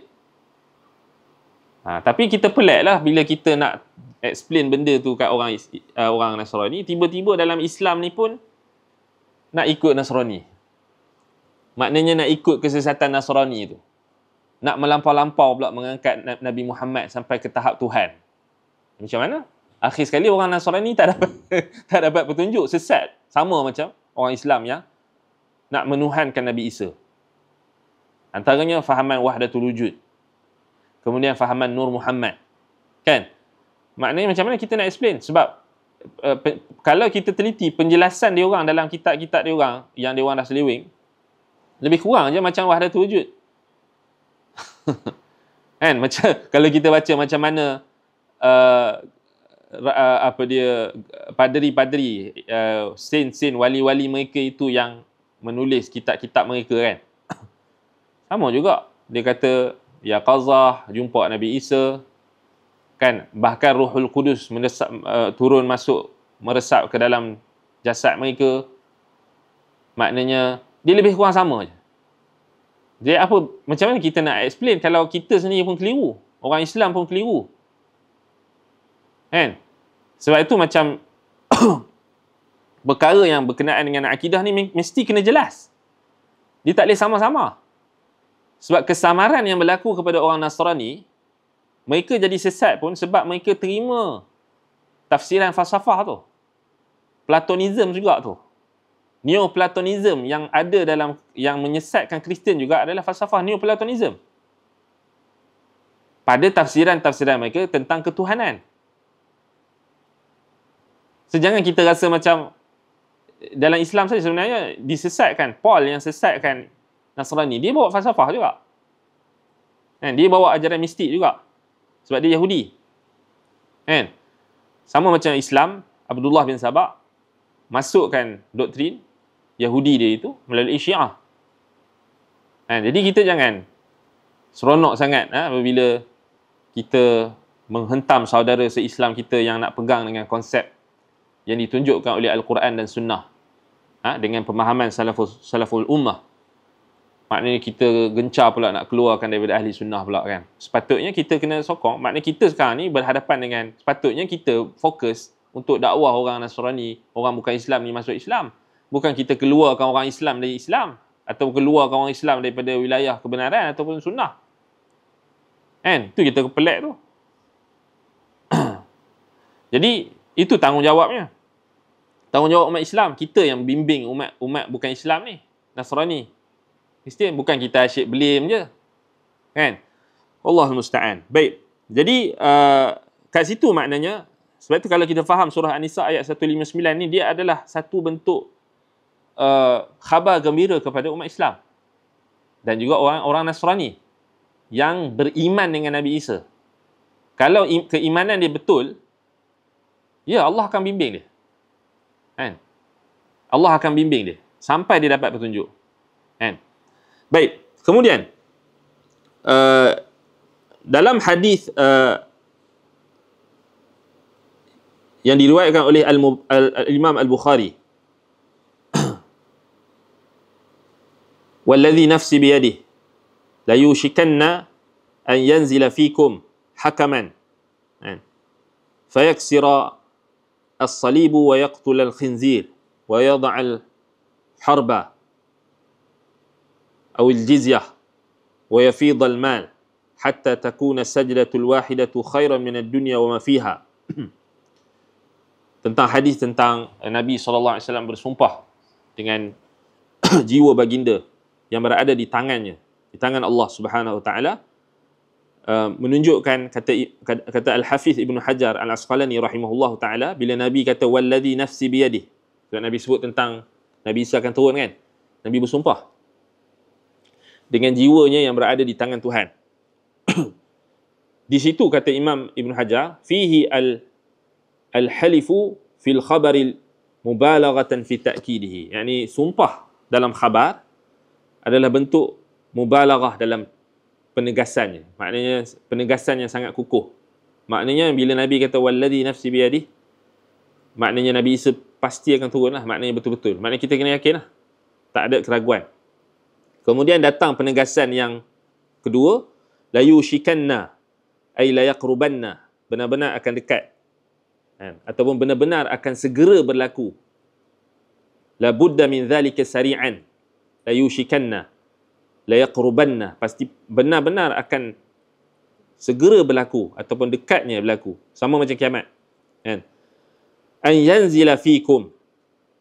Tapi kita pelik lah bila kita nak explain benda tu kat orang Nasrani, tiba-tiba dalam Islam ni pun nak ikut Nasrani. Maknanya nak ikut kesesatan Nasrani tu. Nak melampau-lampau pula mengangkat Nabi Muhammad sampai ke tahap Tuhan. Macam mana? Akhir sekali orang Nasrani tak dapat petunjuk, sesat. Sama macam orang Islam yang nak menuhankan Nabi Isa. Antaranya fahaman wahdatul wujud. Kemudian fahaman Nur Muhammad. Kan? Maknanya macam mana kita nak explain? Sebab kalau kita teliti penjelasan dia orang dalam kitab-kitab dia orang yang dia orang dah seleweng, lebih kurang je macam wahdatul wujud. Kan? Macam kalau kita baca macam mana padri-padri, saint-saint, wali-wali mereka itu yang menulis kitab-kitab mereka kan. Sama juga. Dia kata, ya Qazah, jumpa Nabi Isa. Kan? Bahkan Ruhul Qudus turun masuk, meresap ke dalam jasad mereka. Maknanya, dia lebih kurang sama je. Jadi apa, macam mana kita nak explain kalau kita sendiri pun keliru? Orang Islam pun keliru. Kan? Sebab itu macam perkara yang berkenaan dengan akidah ni mesti kena jelas. Dia tak boleh sama-sama. Sebab kesamaran yang berlaku kepada orang Nasrani, mereka jadi sesat pun sebab mereka terima tafsiran falsafah tu. Platonism juga tu. Neoplatonism yang ada dalam, yang menyesatkan Kristian juga adalah falsafah Neoplatonism. Pada tafsiran-tafsiran mereka tentang ketuhanan. Jangan kita rasa macam dalam Islam saja sebenarnya disesatkan. Paul yang sesatkan Nasrani, dia bawa falsafah juga. Kan? Dia bawa ajaran mistik juga. Sebab dia Yahudi. Kan? Sama macam Islam, Abdullah bin Sabah masukkan doktrin Yahudi dia itu melalui Syiah. Jadi kita jangan seronok sangat apabila kita menghentam saudara se-Islam kita yang nak pegang dengan konsep yang ditunjukkan oleh Al-Quran dan Sunnah, dengan pemahaman salaful ummah. Maknanya kita gencar pula nak keluarkan daripada ahli sunnah pula kan. Sepatutnya kita kena sokong. Maknanya kita sekarang ni berhadapan dengan, sepatutnya kita fokus untuk dakwah orang Nasrani, orang bukan Islam ni masuk Islam. Bukan kita keluarkan orang Islam dari Islam, atau keluarkan orang Islam daripada wilayah kebenaran ataupun sunnah. Kan? Itu kita pelik tu. Jadi itu tanggungjawabnya. Tanggungjawab umat Islam. Kita yang bimbing umat bukan Islam ni, Nasrani, Kristian. Bukan kita asyik belim je. Kan? Allahul musta'an. Baik. Jadi kat situ maknanya, sebab tu kalau kita faham surah An-Nisa ayat 159 ni, dia adalah satu bentuk khabar gembira kepada umat Islam dan juga orang-orang Nasrani yang beriman dengan Nabi Isa. Kalau keimanan dia betul, ya Allah akan bimbing dia. Kan? Allah akan bimbing dia sampai dia dapat petunjuk. Kan? Baik. Kemudian dalam hadis yang diriwayatkan oleh Imam Al-Bukhari, "Walladhi nafsi biyadihi la yushikanna an yanzila fikum hakaman fayaksira as-salib wa yaqtul al-khinzir wa yada' al-harba aw al-jizyah wa yafid al-mal hatta takuna sajdatul wahidatu khairan min ad-dunya wa ma fiha." Tentang hadis tentang Nabi SAW bersumpah dengan jiwa baginda yang berada di tangannya, di tangan Allah Subhanahu Wa Taala, menunjukkan kata Al-Hafiz Ibn Hajar Al-Asqalani rahimahullahu taala, bila Nabi kata walladhi nafsi biyadihi, sebab Nabi sebut tentang Nabi Isa akan turun kan, Nabi bersumpah dengan jiwanya yang berada di tangan Tuhan. Di situ kata Imam Ibn Hajar, fihi al-halifu fil khabari mubalaghatan fi ta'kidihi, yakni sumpah dalam khabar adalah bentuk mubalaghah dalam penegasannya. Maknanya penegasan yang sangat kukuh. Maknanya bila Nabi kata walladhi nafsi biyadihi, maknanya Nabi Isa pasti akan turun lah. Maknanya betul-betul. Maknanya kita kena yakin lah. Tak ada keraguan. Kemudian datang penegasan yang kedua, la yushikanna ay la yaqrubanna, benar-benar akan dekat. Ataupun benar-benar akan segera berlaku. La budda min dhalika sari'an. La yushikanna la yaqrubanna, pasti benar-benar akan segera berlaku ataupun dekatnya berlaku, sama macam kiamat. Kan? An yanzila fikum,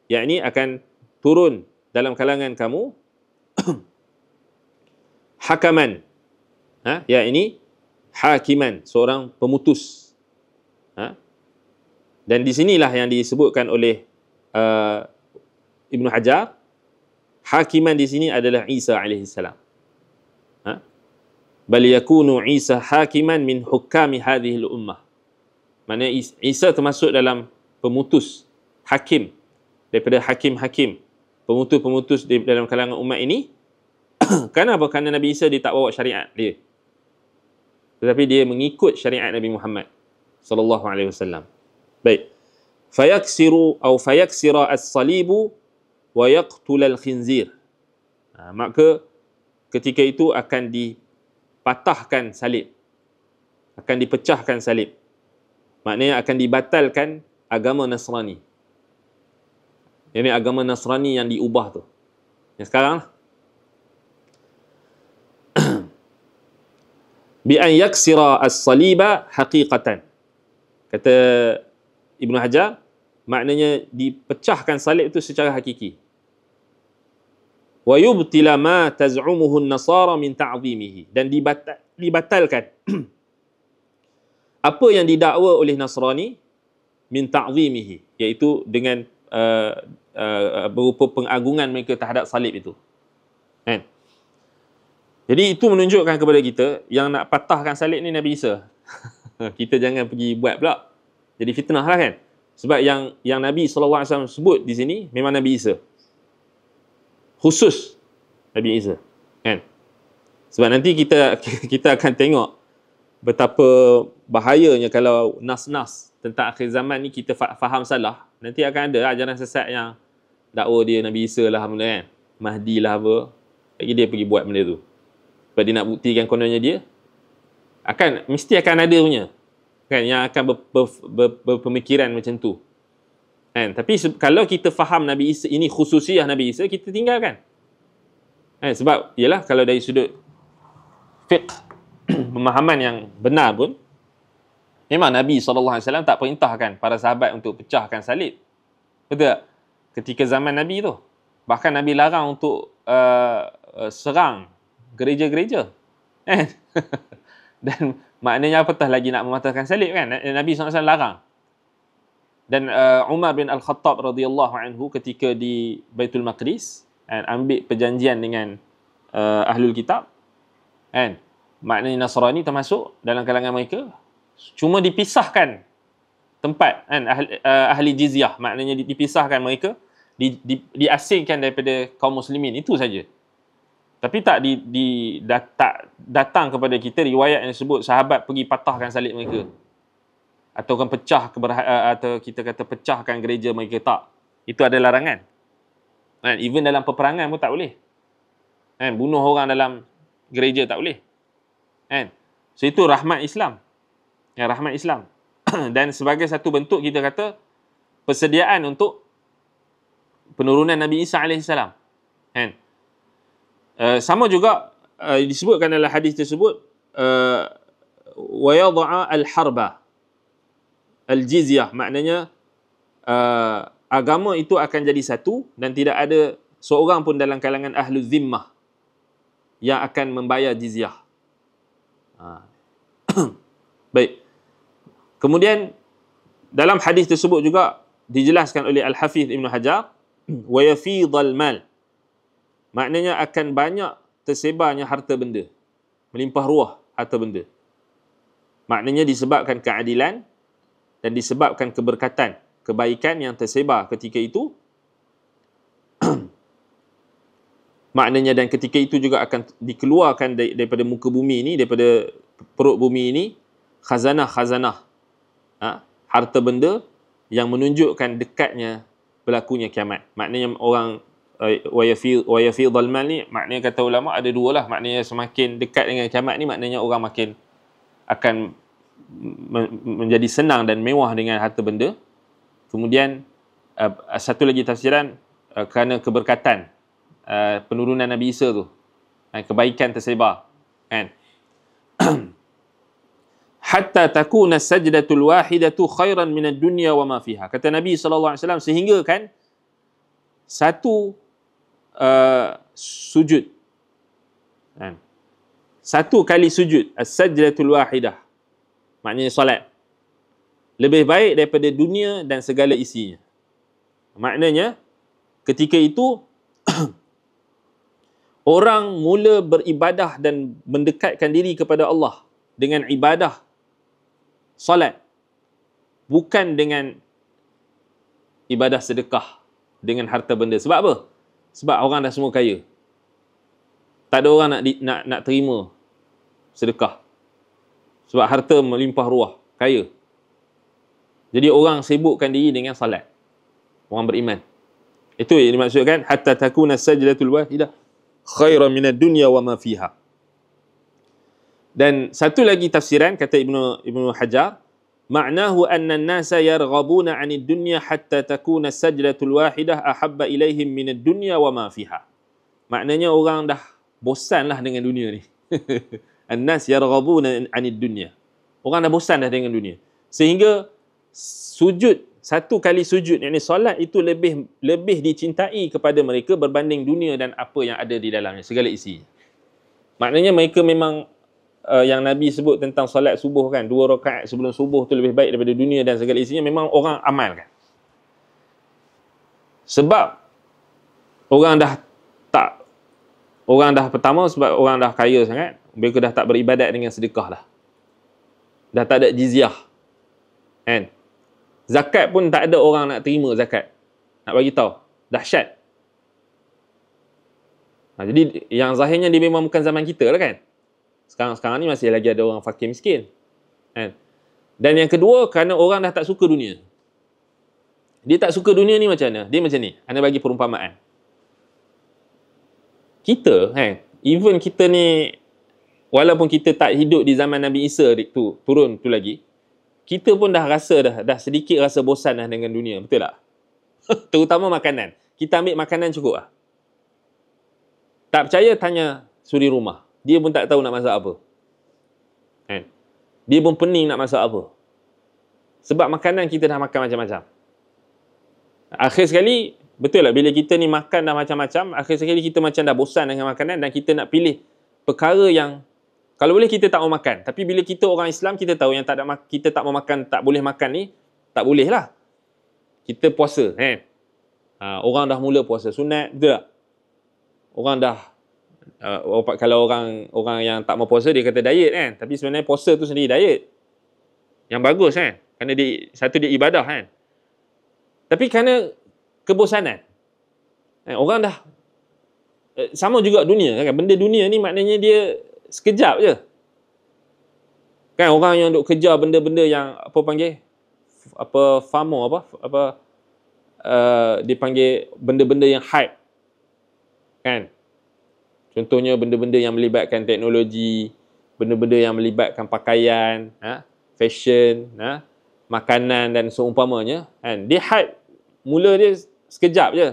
yakni akan turun dalam kalangan kamu hakaman, yakni hakiman, seorang pemutus. Dan di sinilah yang disebutkan oleh Ibn Hajar, hakiman di sini adalah Isa alaihissalam. Bal yakunu Isa hakiman min hukami hadhihi al-ummah. Maknanya Isa termasuk dalam pemutus, hakim, daripada hakim-hakim, pemutus-pemutus dalam kalangan umat ini. Kenapa? Kerana Nabi Isa dia tak bawa syariat dia, tetapi dia mengikut syariat Nabi Muhammad sallallahu alaihi wasallam. Baik. Fayaksira as-salibu wa yaqtul al-khinzir. Maka ketika itu akan dipatahkan salib, akan dipecahkan salib. Maknanya akan dibatalkan agama Nasrani. Ini agama Nasrani yang diubah tu. Yang sekarang bi an yaksira as-saliba haqiqatan. Kata Ibn Hajar, maknanya dipecahkan salib itu secara hakiki. wa yubtila ma taz'umuhu an-nasara min ta'zimihi, dan dibatalkan apa yang didakwa oleh Nasrani min ta'zimihi, iaitu dengan berupa pengagungan mereka terhadap salib itu. Kan? Jadi itu menunjukkan kepada kita yang nak patahkan salib ni Nabi Isa. Kita jangan pergi buat pula. Jadi fitnah lah kan. Sebab yang Nabi SAW sebut di sini memang Nabi Isa. Khusus Nabi Isa. Kan? Sebab nanti kita akan tengok betapa bahayanya kalau nas-nas tentang akhir zaman ni kita faham salah. Nanti akan ada ajaran sesat yang dakwa dia Nabi Isa lah benda kan. Mahdi lah apa. Lagi dia pergi buat benda tu. Sebab dia nak buktikan kononnya dia mesti akan ada punya. Kan, yang akan berpemikiran macam tu. Kan? Tapi kalau kita faham Nabi Isa ini khususiah Nabi Isa, kita tinggalkan. Kan? Sebab ialah kalau dari sudut fiqh pemahaman yang benar pun, memang Nabi SAW tak perintahkan para sahabat untuk pecahkan salib. Betul tak? Ketika zaman Nabi tu. Bahkan Nabi larang untuk serang gereja-gereja. Kan? Dan maknanya apatah lagi nak mematahkan salib kan? Nabi SAW larang. Dan Umar bin Al-Khattab radhiyallahu anhu ketika di Baitul Maqdis ambil perjanjian dengan Ahlul Kitab, kan? Maknanya Nasrani termasuk dalam kalangan mereka, cuma dipisahkan tempat kan, ahli jizyah, maknanya dipisahkan mereka, diasingkan daripada kaum muslimin, itu saja. Tapi tak datang kepada kita riwayat yang sebut sahabat pergi patahkan salib mereka, atau kan atau kita kata pecahkan gereja mereka. Tak, itu ada larangan. Kan? Even dalam peperangan pun tak boleh. Kan? Bunuh orang dalam gereja tak boleh. Kan? So itu rahmat Islam. Ya, rahmat Islam. Dan sebagai satu bentuk kita kata persediaan untuk penurunan Nabi Isa AS. Kan? Sama juga disebutkan dalam hadis tersebut, wa yad'a al-harba al-jizyah, maknanya agama itu akan jadi satu dan tidak ada seorang pun dalam kalangan ahlu zimmah yang akan membayar jizyah. Baik. Kemudian dalam hadis tersebut juga dijelaskan oleh Al-Hafiz Ibn Hajar, wa yafidhal mal, maknanya akan banyak tersebarnya harta benda, melimpah ruah harta benda. Maknanya disebabkan keadilan dan disebabkan keberkatan, kebaikan yang tersebar ketika itu. Maknanya dan ketika itu juga akan dikeluarkan daripada muka bumi ini, daripada perut bumi ini, khazanah-khazanah, harta benda yang menunjukkan dekatnya berlakunya kiamat. Maknanya orang wa yafidhal mal ni, maknanya kata ulama ada dua lah. Maknanya semakin dekat dengan kiamat ni, maknanya orang makin akan menjadi senang dan mewah dengan harta benda. Kemudian satu lagi tafsiran, kerana keberkatan penurunan Nabi Isa tu, kebaikan tersebar, kan? Hatta takuna sajdatul wahidatu khairan minad dunya wa ma fiha. Kata Nabi SAW, sehingga kan satu sujud, kan? Satu kali sujud, as-sajdatul wahidah, maknanya solat, lebih baik daripada dunia dan segala isinya. Maknanya ketika itu orang mula beribadah dan mendekatkan diri kepada Allah dengan ibadah solat, bukan dengan ibadah sedekah dengan harta benda. Sebab apa? Sebab orang dah semua kaya. Tak ada orang nak terima sedekah. Sebab harta melimpah ruah, kaya. Jadi orang sibukkan diri dengan salat. Orang beriman. Itu yang dimaksudkan hatta takuna sajdatul wahidah khairan minad dunya wa ma fiha. Dan satu lagi tafsiran kata Ibnu Hajar, ma'nahu anna an-nasa yarghabuna 'anid dunya hatta takuna sajdatul wahidah ahabba ilaihim minad dunya wa ma fiha. Maknanya orang dah bosanlah dengan dunia ni. An-nas yarghabuna 'anid dunya. Orang dah bosan dah dengan dunia. Sehingga sujud satu kali sujud, yakni solat itu lebih dicintai kepada mereka berbanding dunia dan apa yang ada di dalamnya, segala isi. Maknanya mereka memang yang Nabi sebut tentang solat subuh kan, 2 rakaat sebelum subuh tu lebih baik daripada dunia dan segala isinya, memang orang amalkan. Sebab orang dah pertama, sebab orang dah kaya sangat, mereka dah tak beribadat dengan sedekah dah. Dah tak ada jizyah. Kan? Zakat pun tak ada orang nak terima zakat. Nak bagi tahu. Dahsyat. Jadi yang zahirnya dia memang bukan zaman kita lah kan. Sekarang ni masih lagi ada orang fakir miskin. Kan? Dan yang kedua, kerana orang dah tak suka dunia. Dia tak suka dunia ni macam mana? Dia macam ni. Anda bagi perumpamaan. Kita, even kita ni, walaupun kita tak hidup di zaman Nabi Isa tu, turun tu lagi, kita pun dah rasa dah sedikit rasa bosan dah dengan dunia. Betul tak? Terutama makanan. Kita ambil makanan cukup lah. Tak percaya, tanya suri rumah. Dia pun tak tahu nak masak apa. Kan? Dia pun pening nak masak apa. Sebab makanan kita dah makan macam-macam. Akhir sekali, betul lah, bila kita ni makan dah macam-macam, akhir sekali kita macam dah bosan dengan makanan dan kita nak pilih perkara yang, kalau boleh kita tak mau makan. Tapi bila kita orang Islam, kita tahu yang kita tak mau makan, tak boleh makan ni, tak boleh lah. Kita puasa. Orang dah mula puasa sunat, betul tak? Orang dah, kalau orang yang tak mau puasa, dia kata diet kan. Tapi sebenarnya puasa tu sendiri diet. Yang bagus kan. Kerana dia ibadah kan. Tapi kerana kebosanan. Orang dah, sama juga dunia kan. Benda dunia ni maknanya dia sekejap je. Kan orang yang duk kejar benda-benda yang apa panggil, FOMO dia panggil benda-benda yang hype. Kan? Contohnya benda-benda yang melibatkan teknologi, benda-benda yang melibatkan pakaian, fashion, makanan dan seumpamanya. Kan? Dia hype, mula dia sekejap je.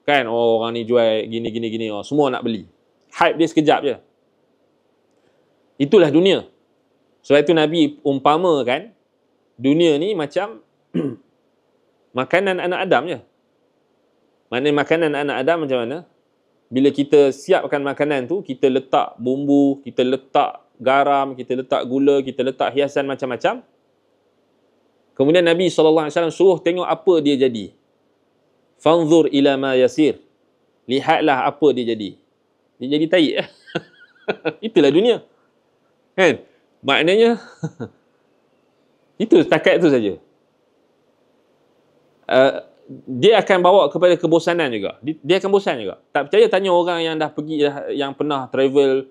Kan? Oh, orang ni jual gini. Oh, semua nak beli. Hype dia sekejap je. Itulah dunia. Sebab itu Nabi umpamakan dunia ni macam makanan anak Adam je. Maknanya makanan anak Adam macam mana? Bila kita siapkan makanan tu, kita letak bumbu, kita letak garam, kita letak gula, kita letak hiasan macam-macam. Kemudian Nabi SAW suruh tengok apa dia jadi. Fanzur ila ma yasir. Lihatlah apa dia jadi. Dia jadi taik. Itulah dunia. Kan? Maknanya itu setakat itu saja. Dia akan bawa kepada kebosanan juga. Dia akan bosan juga. Tak percaya, tanya orang yang dah pergi, yang pernah travel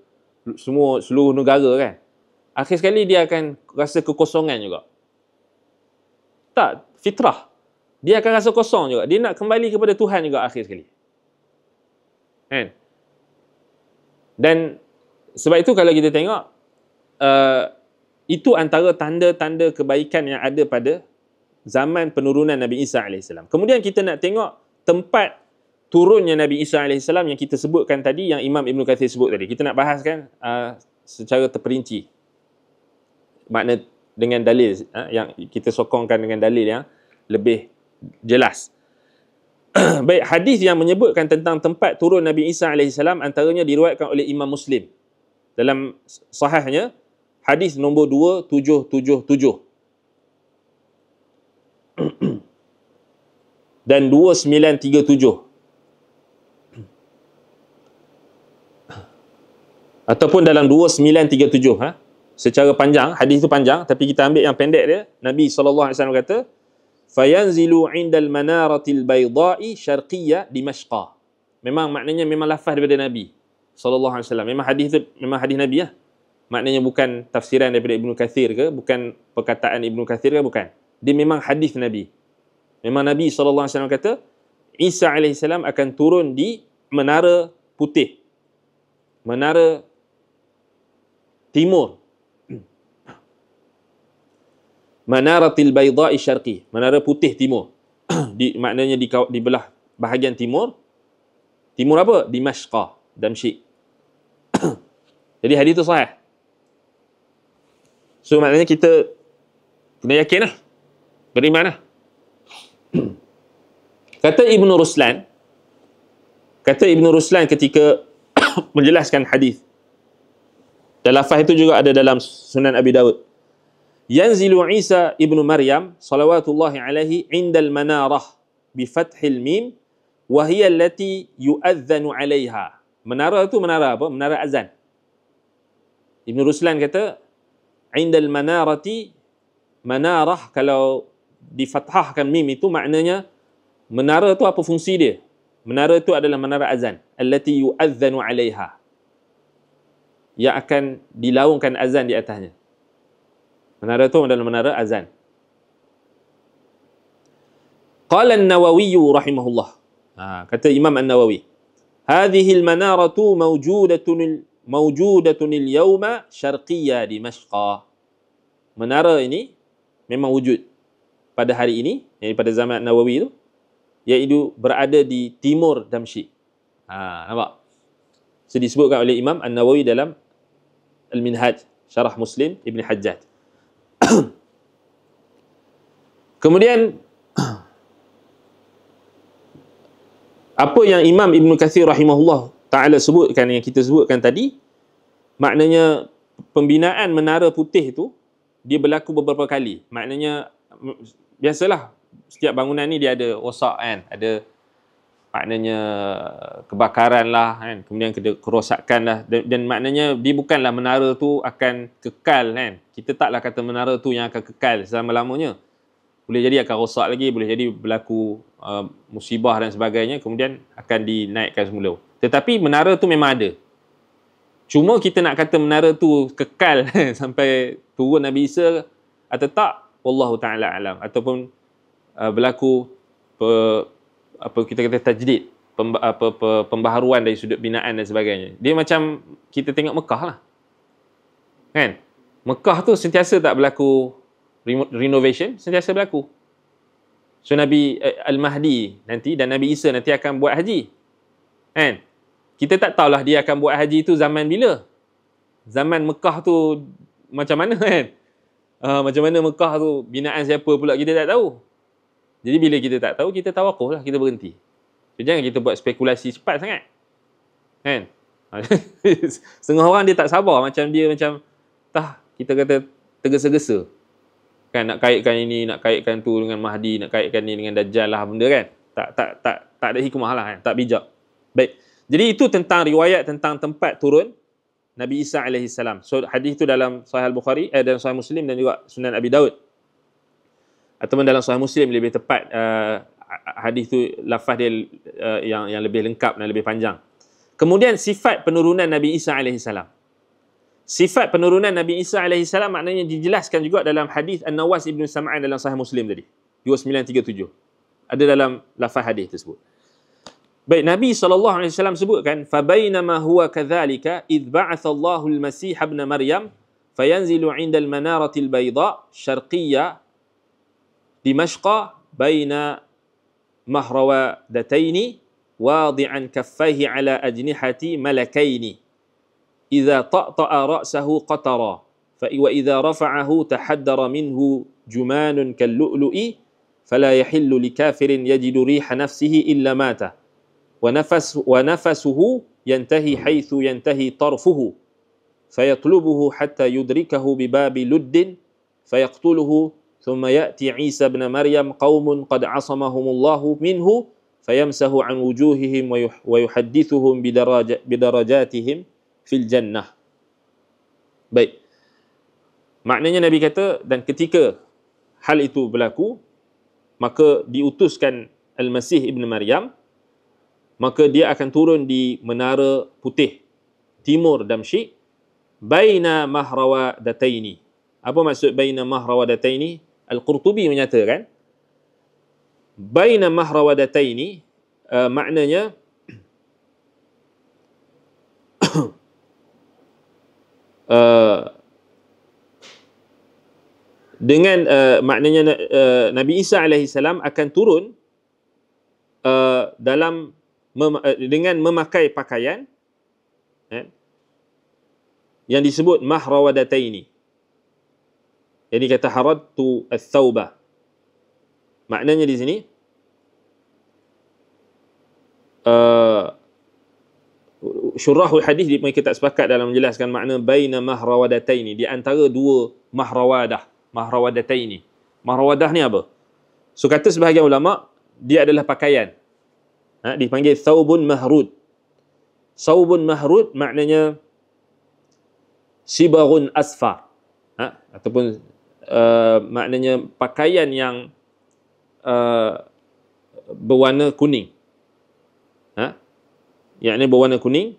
seluruh negara kan. Akhir sekali dia akan rasa kekosongan juga. Tak, fitrah. Dia akan rasa kosong juga. Dia nak kembali kepada Tuhan juga akhir sekali. Kan? Dan sebab itu kalau kita tengok, itu antara tanda-tanda kebaikan yang ada pada zaman penurunan Nabi Isa AS. Kemudian kita nak tengok tempat turunnya Nabi Isa AS yang kita sebutkan tadi, yang Imam Ibn Kathir sebut tadi. Kita nak bahaskan secara terperinci. Makna dengan dalil, yang kita sokongkan dengan dalil yang lebih jelas. Baik, hadis yang menyebutkan tentang tempat turun Nabi Isa AS antaranya diriwayatkan oleh Imam Muslim. Dalam sahihnya, hadis nombor 2777. Dan 2937. Ataupun dalam 2937. Secara panjang, hadis itu panjang, tapi kita ambil yang pendek dia. Nabi SAW kata, fayanzilu indal manaratil bayda'i syarqiyya Dimashqa. Memang maknanya memang lafaz daripada Nabi SAW. Memang hadis itu memang hadis Nabi lah. Maknanya bukan tafsiran daripada Ibn Kathir ke, bukan perkataan Ibn Kathir ke, bukan. Dia memang hadis Nabi. Memang Nabi SAW kata, Isa AS akan turun di menara putih. Menara timur. Manaratil bayda'i syarqi. Menara putih timur. Maknanya di belah bahagian timur. Timur apa? Dimashqa. Damsyik. Jadi hadis itu sahih. So maknanya kita kena yakin lah. Beriman lah. Kata Ibnu Ruslan ketika menjelaskan hadis. Dan lafaz itu juga ada dalam Sunan Abi Dawud. Yanzilu Isa ibnu Maryam salawatullahi alaihi indal manarah bi fathil mim wa hiya allati yu'adhdhanu 'alaiha. Menara itu menara apa? Menara azan. Ibnu Ruslan kata indal manarati, manarah kalau difathahkan mim itu maknanya menara itu apa fungsi dia? Menara itu adalah menara azan, allati yu'adhdhanu 'alaiha, yang akan dilaungkan azan di atasnya. Menara itu adalah menara azan. Qala an-Nawawi rahimahullah. Kata Imam An-Nawawi, hadhihi al-manaratu mawjudatun al-yawma syarqiyya Dimashq. Menara ini memang wujud pada hari ini, iaitu pada zaman Nawawi itu, iaitu berada di timur Damsyik. Nampak? So, disebutkan oleh Imam An-Nawawi dalam Al-Minhaj, Syarah Muslim Ibn Hajjaj. Kemudian apa yang Imam Ibn Kathir rahimahullah ta'ala sebutkan, yang kita sebutkan tadi, maknanya pembinaan menara putih itu dia berlaku beberapa kali. Maknanya biasalah setiap bangunan ni dia ada rosak kan, ada maknanya kebakaran lah kan, kemudian kerosakan lah, dan maknanya dia bukanlah menara tu akan kekal kan. Kita taklah kata menara tu yang akan kekal selama-lamanya. Boleh jadi akan rosak lagi, boleh jadi berlaku musibah dan sebagainya, kemudian akan dinaikkan semula. Tetapi menara tu memang ada. Cuma kita nak kata menara tu kekal sampai turun Nabi Isa atau tak, wallahu ta'ala alam, ataupun berlaku kita kata tajdid, pembaharuan dari sudut binaan dan sebagainya. Dia macam kita tengok Mekah lah kan. Mekah tu sentiasa tak berlaku renovation, sentiasa berlaku. So Nabi Al-Mahdi nanti dan Nabi Isa nanti akan buat haji kan. Kita tak tahulah dia akan buat haji tu zaman bila. Zaman Mekah tu macam mana kan. Macam mana Mekah tu, binaan siapa pula kita tak tahu. Jadi bila kita tak tahu, kita tawakuf lah, kita berhenti. So, jangan kita buat spekulasi cepat sangat kan. Setengah orang dia tak sabar, macam dia macam kita kata tergesa-gesa kan, nak kaitkan ini, nak kaitkan tu dengan Mahdi, nak kaitkan ni dengan Dajjal lah benda kan. Tak ada hikmah lah kan, tak bijak. Baik. Jadi itu tentang riwayat tentang tempat turun Nabi Isa AS. So hadis itu dalam Sahih Al-Bukhari, dalam Sahih Muslim dan juga Sunan Abi Dawud. Ataupun dalam Sahih Muslim lebih tepat, hadis tu lafaz dia yang lebih lengkap dan lebih panjang. Kemudian sifat penurunan Nabi Isa AS. Sifat penurunan Nabi Isa AS maknanya dijelaskan juga dalam hadis An-Nawas Ibn Sam'an dalam Sahih Muslim tadi, 2937. Ada dalam lafaz hadis tersebut. Baik, Nabi SAW sebutkan, فَبَيْنَمَا هُوَ كَذَلِكَ إِذْ بَعَثَ اللَّهُ الْمَسِيحَ ابْنَ مَرْيَمَ فَيَنْزِلُ عِنْدَ الْمَنَارَةِ الْبَيْضَاءِ شَرْقِيَّةِ دِمَشْقَ بَيْنَ مَهْرَوَدَتَيْنِ وَاضِعًا كَفَّيْهِ عَلَى أَجْنِحَةِ مَلَكَيْنِ إِذَا طَأْطَأَ رَأْسَهُ قَطَرًا وَإِذَا رَفَعَهُ تَحَدَّرَ مِنْهُ جُمَانٌ كَاللُّؤْلُؤِ فَلَا يَحِلُّ لِكَافِرٍ يَجِدُ رِيحَ نَفْسِهِ إِلَّا مَاتَ ونفسه ينتهي حيث ينتهي طرفه فيطلبه حتى يدركه بباب لد فيقتله ثم يأتي عيسى بن مريم قوم قد عصمهم الله منه فيمسه عن وجوههم ويحدثهم بدرجاتهم في الجنة. Baik. Maknanya Nabi kata, dan ketika hal itu berlaku, maka diutuskan Al-Masih Ibn Maryam, maka dia akan turun di menara putih timur Damsyik, baina mahrawadataini. Apa maksud baina mahrawadataini? Al-Qurtubi menyatakan baina mahrawadataini maknanya dengan maknanya Nabi Isa alaihissalam akan turun dalam dengan memakai pakaian yang disebut mahrawadataini. Jadi kata haradtu ats-tsauba. Maknanya di sini uh, syurahul hadis mereka tak sepakat dalam menjelaskan makna baina mahrawadataini, di antara dua mahrawadah. Mahrawadataini. Mahrawadah ni apa? So kata sebahagian ulama, dia adalah pakaian. Dipanggil thawbun mahrud. Thawbun mahrud maknanya sibarun asfar. Ataupun maknanya pakaian yang berwarna kuning. Yakni berwarna kuning.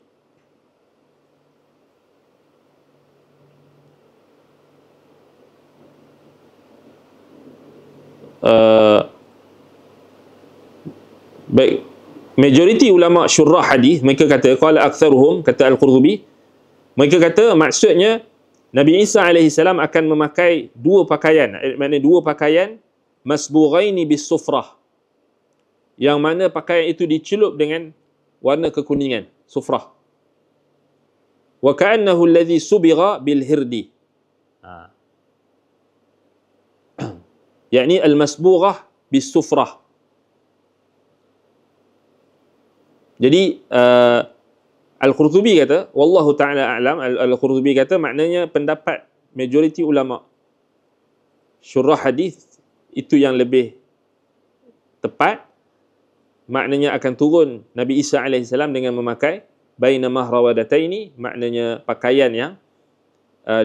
Baik, majoriti ulama syurah hadis mereka kata, qala aktsaruhum, kata Al-Qurtubi, mereka kata maksudnya Nabi Isa alaihi salam akan memakai dua pakaian, maknanya dua pakaian masbughaini bis sufrah, yang mana pakaian itu dicelup dengan warna kekuningan, sufrah. Wa ka'annahu alladhi subigha bil hirdi. Yakni al-masbughah bis sufrah. Jadi Al-Qurtubi kata, wallahu ta'ala a'lam, Al-Qurtubi kata maknanya pendapat majoriti ulama syurah hadis itu yang lebih tepat. Maknanya akan turun Nabi Isa AS dengan memakai baina mahrawadataini, maknanya pakaian yang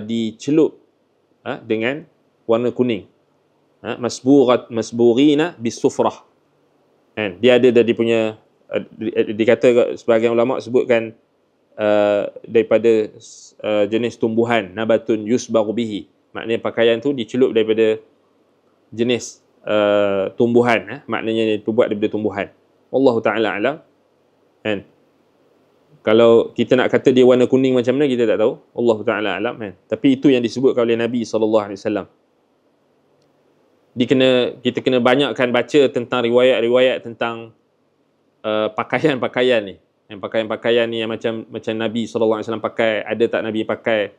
dicelup dengan warna kuning. Masbughina bisufrah. Dia ada dari punya dikata sebahagian ulama sebutkan daripada jenis tumbuhan, nabatun yusbaru bihi, maknanya pakaian tu dicelup daripada jenis tumbuhan, maknanya dibuat daripada tumbuhan. Wallahu ta'ala alam. Kalau kita nak kata dia warna kuning macam mana, kita tak tahu. Wallahu ta'ala alam. Tapi itu yang disebutkan oleh Nabi SAW. Kita kena banyakkan baca tentang riwayat-riwayat tentang pakaian-pakaian ni. Yang pakaian-pakaian ni yang macam Nabi SAW pakai, ada tak Nabi pakai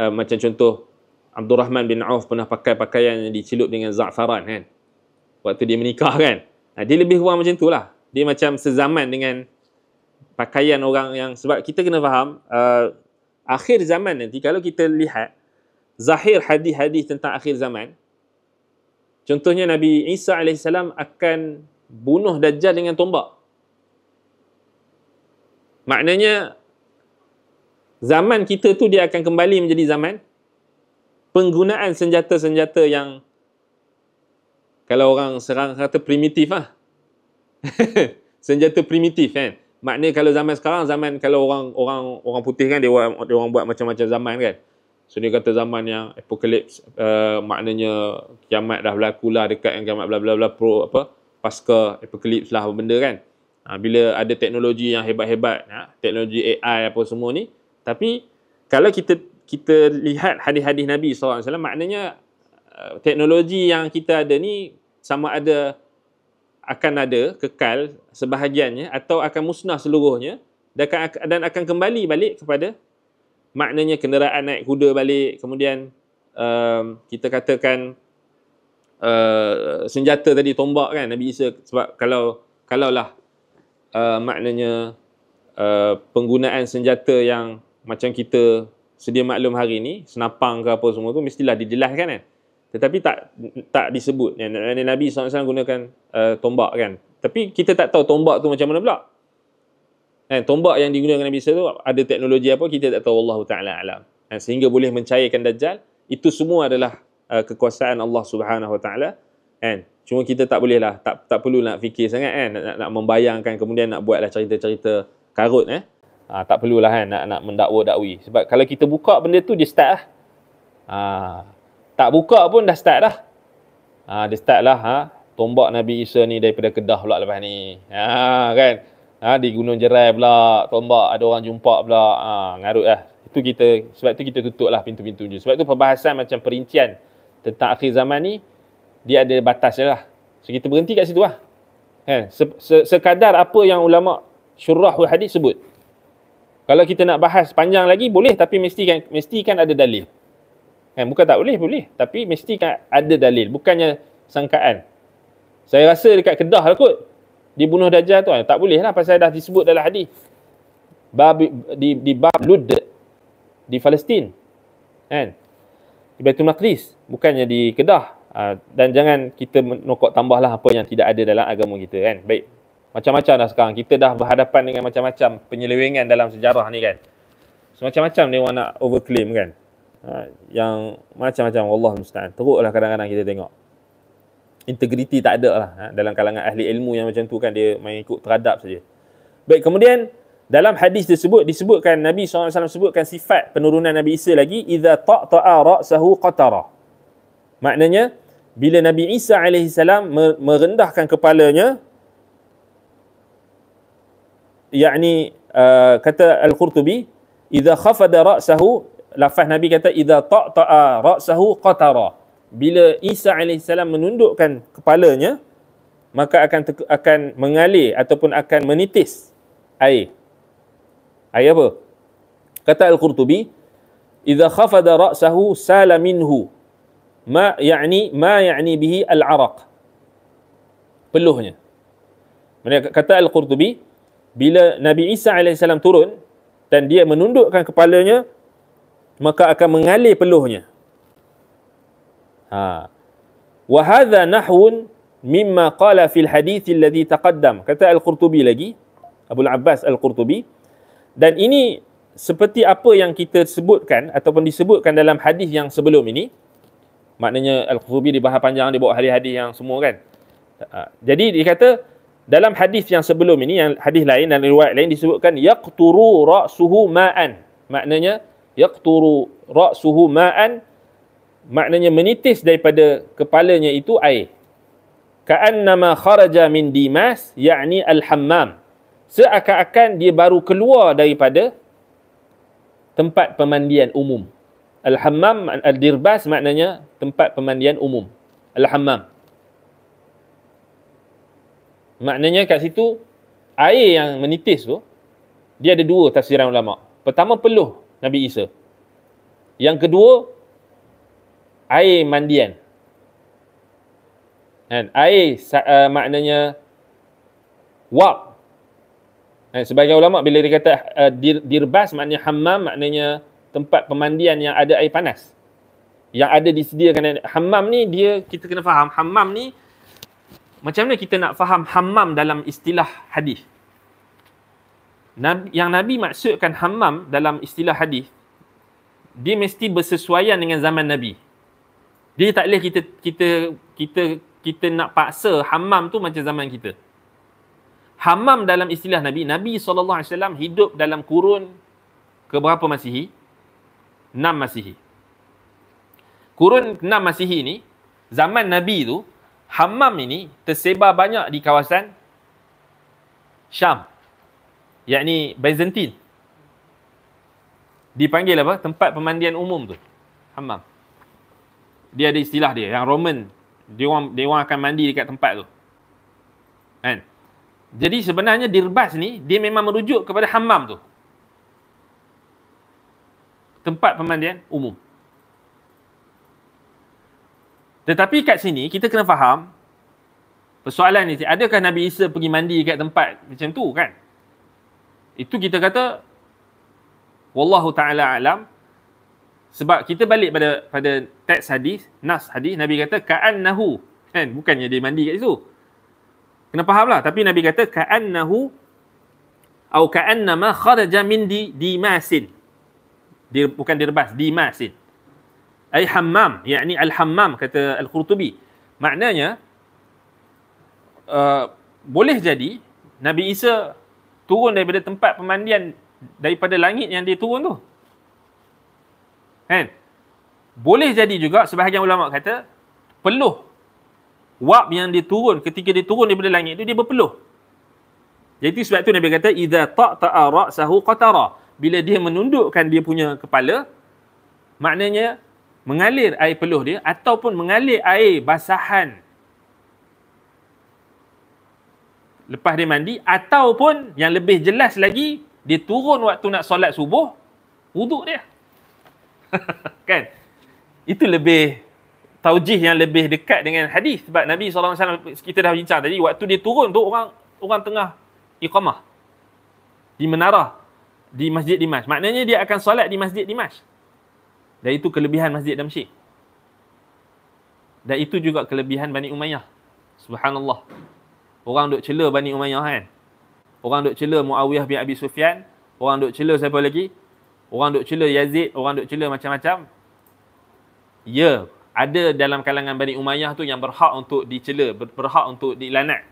macam contoh Abdul Rahman bin Auf pernah pakai pakaian yang dicelup dengan za'faran kan, waktu dia menikah kan. Dia lebih kurang macam tu lah. Dia macam sezaman dengan pakaian orang yang, sebab kita kena faham akhir zaman nanti, kalau kita lihat zahir hadis-hadis tentang akhir zaman, contohnya Nabi Isa AS akan bunuh Dajjal dengan tombak. Maknanya zaman kita tu dia akan kembali menjadi zaman penggunaan senjata-senjata yang, kalau orang serang kata primitif lah. Senjata primitif kan. Maknanya kalau zaman sekarang, zaman kalau orang putih kan, dia orang buat macam-macam zaman kan. So dia kata zaman yang apokalips, maknanya kiamat dah berlaku lah, dekat yang kiamat bla bla bla, pasca apokalips lah benda kan. Bila ada teknologi yang hebat-hebat, teknologi AI apa semua ni. Tapi kalau kita lihat hadis-hadis Nabi SAW, maknanya teknologi yang kita ada ni sama ada akan ada kekal sebahagiannya atau akan musnah seluruhnya, dan akan kembali balik kepada maknanya kenderaan naik kuda balik, kemudian kita katakan senjata tadi, tombak kan, Nabi Isa. Sebab kalaulah maknanya penggunaan senjata yang macam kita sedia maklum hari ni, senapang ke apa semua tu, mestilah dijelaskan kan. Tetapi tak disebut. Nabi SAW gunakan tombak kan. Tapi kita tak tahu tombak tu macam mana pula. Tombak yang digunakan Nabi SAW ada teknologi apa, kita tak tahu. Allah Ta'ala alam. Sehingga boleh mencairkan Dajjal. Itu semua adalah kekuasaan Allah Subhanahu Wa Ta'ala. Cuma kita tak boleh lah, tak perlu nak fikir sangat kan, nak membayangkan kemudian nak buatlah cerita-cerita karut tak perlulah kan, nak mendakwa-dakwi. Sebab kalau kita buka benda tu, dia start lah. Tak buka pun dah start dah. Dia start lah. Tombak Nabi Isa ni daripada Kedah pula lepas ni. Kan. Di Gunung Jerai pula, tombak ada orang jumpa pula. Ngarut lah. Sebab tu kita tutup lah pintu-pintu je. Sebab tu perbahasan macam perincian tentang akhir zaman ni, dia ada batas je lah. So kita berhenti kat situ lah. Kan. Sekadar apa yang ulama syurahul hadis sebut. Kalau kita nak bahas panjang lagi, boleh. Tapi mesti kan ada dalil. Bukan tak boleh. Tapi mesti kan ada dalil. Bukannya sangkaan. Saya rasa dekat Kedah lah kot. dibunuh Dajjal tu, tak boleh lah pasal dah disebut dalam hadis. Di bab Lud di Palestin. Kan? Di Baitul Maqdis, bukannya di Kedah. Dan jangan kita menokok tambahlah apa yang tidak ada dalam agama kita, kan. Baik. Macam-macam dah sekarang. Kita dah berhadapan dengan macam-macam penyelewengan dalam sejarah ni, kan. Semacam-macam dia orang nak overclaim, kan. Yang macam-macam, Allah musta'an. Teruklah kadang-kadang kita tengok. Integriti tak ada lah. Dalam kalangan ahli ilmu yang macam tu, kan, dia main ikut teradap saja. Baik, kemudian dalam hadis tersebut disebutkan, Nabi SAW sebutkan sifat penurunan Nabi Isa lagi, idza ta'ta'a ra'sahu qatara. Maknanya bila Nabi Isa alaihi salam merendahkan kepalanya, yakni kata Al-Qurtubi, idza khafada ra'sahu, lafaz Nabi kata idza ta'ta'a ra'sahu qatara. Bila Isa alaihi salam menundukkan kepalanya, maka akan mengalir ataupun akan menitis air. Air apa? Kata Al-Qurtubi, idza khafada ra'sahu sala minhu ma ya'ni bihi al-araq. Peluhnya. Kata Al-Qurtubi, bila Nabi Isa AS turun dan dia menundukkan kepalanya, maka akan mengalir peluhnya. Wa hadha nahwun mimma qala fil hadits alladhi taqaddam. Kata Al-Qurtubi lagi, Abu Abbas Al-Qurtubi, dan ini seperti apa yang kita sebutkan ataupun disebutkan dalam hadis yang sebelum ini. Maknanya Al-Qurtubi dibahas panjang, dia bawa hadis-hadis yang semua, kan. Jadi dia kata dalam hadis yang sebelum ini, yang hadis lain dan riwayat lain disebutkan yaqturu ra'suhu ma'an. Maknanya yaqturu ra'suhu ma'an, maknanya menitis daripada kepalanya itu air. Ka'annama kharaja min dimas, yakni al-hammam. Seakan-akan dia baru keluar daripada tempat pemandian umum. Al-hammam, al-dirbas maknanya tempat pemandian umum. Al-hammam. Maknanya kat situ, air yang menitis tu, dia ada dua tafsiran ulama. Pertama, peluh Nabi Isa. Yang kedua, air mandian. Dan air maknanya wap. Sebagai ulama, bila dia kata dirbas, maknanya hammam, maknanya tempat pemandian yang ada air panas. Yang ada disediakan. Hammam ni, kita kena faham, hammam ni, macam mana kita nak faham hammam dalam istilah hadis? Yang Nabi maksudkan hammam dalam istilah hadis, dia mesti bersesuaian dengan zaman Nabi. Dia tak boleh kita nak paksa hammam tu macam zaman kita. Hammam dalam istilah Nabi, Nabi SAW hidup dalam kurun keberapa Masihi? 6 Masihi. Kurun 6 Masihi ni, zaman Nabi tu, hammam ini tersebar banyak di kawasan Syam, yakni Byzantine. Dipanggil apa? Tempat pemandian umum tu, hammam. Dia ada istilah dia, yang Roman, dia orang akan mandi dekat tempat tu, kan? Jadi sebenarnya dirbas ni, dia memang merujuk kepada hammam tu, tempat pemandian umum. Tetapi kat sini kita kena faham persoalan ni, adakah Nabi Isa pergi mandi kat tempat macam tu, kan? Itu kita kata wallahu taala alam. Sebab kita balik pada teks hadis, nas hadis, Nabi kata ka'annahu, kan, bukannya dia mandi kat situ. Kena fahamlah, tapi Nabi kata ka'annahu atau ka'annama kharaja min dimasin. Dia bukan dirbas, dimasin. Ai hammam, yakni al-hammam, kata Al-Qurtubi. Maknanya boleh jadi Nabi Isa turun daripada tempat pemandian, daripada langit yang dia turun tu, kan? Boleh jadi juga sebahagian ulama kata peluh wap yang dia turun, ketika dia turun daripada langit tu, dia berpeluh. Jadi sebab tu Nabi kata idza ta'ta'a ra'sahu qatara. Bila dia menundukkan dia punya kepala, maknanya mengalir air peluh dia ataupun mengalir air basahan lepas dia mandi, ataupun yang lebih jelas lagi, dia turun waktu nak solat subuh, wuduk dia. Kan? Itu lebih taujih yang lebih dekat dengan hadis. Sebab Nabi SAW, kita dah bincang tadi, waktu dia turun tu orang orang tengah iqamah di menara di Masjid Dimash. Maknanya dia akan solat di Masjid Dimash. Dan itu kelebihan Masjid Damsyik. Dan itu juga kelebihan Bani Umayyah. Subhanallah. Orang duk cela Bani Umayyah kan. Orang duk cela Muawiyah bin Abi Sufyan. Orang duk cela siapa lagi? Orang duk cela Yazid. Orang duk cela macam-macam. Ya, ada dalam kalangan Bani Umayyah tu yang berhak untuk dicela, berhak untuk dilaknat.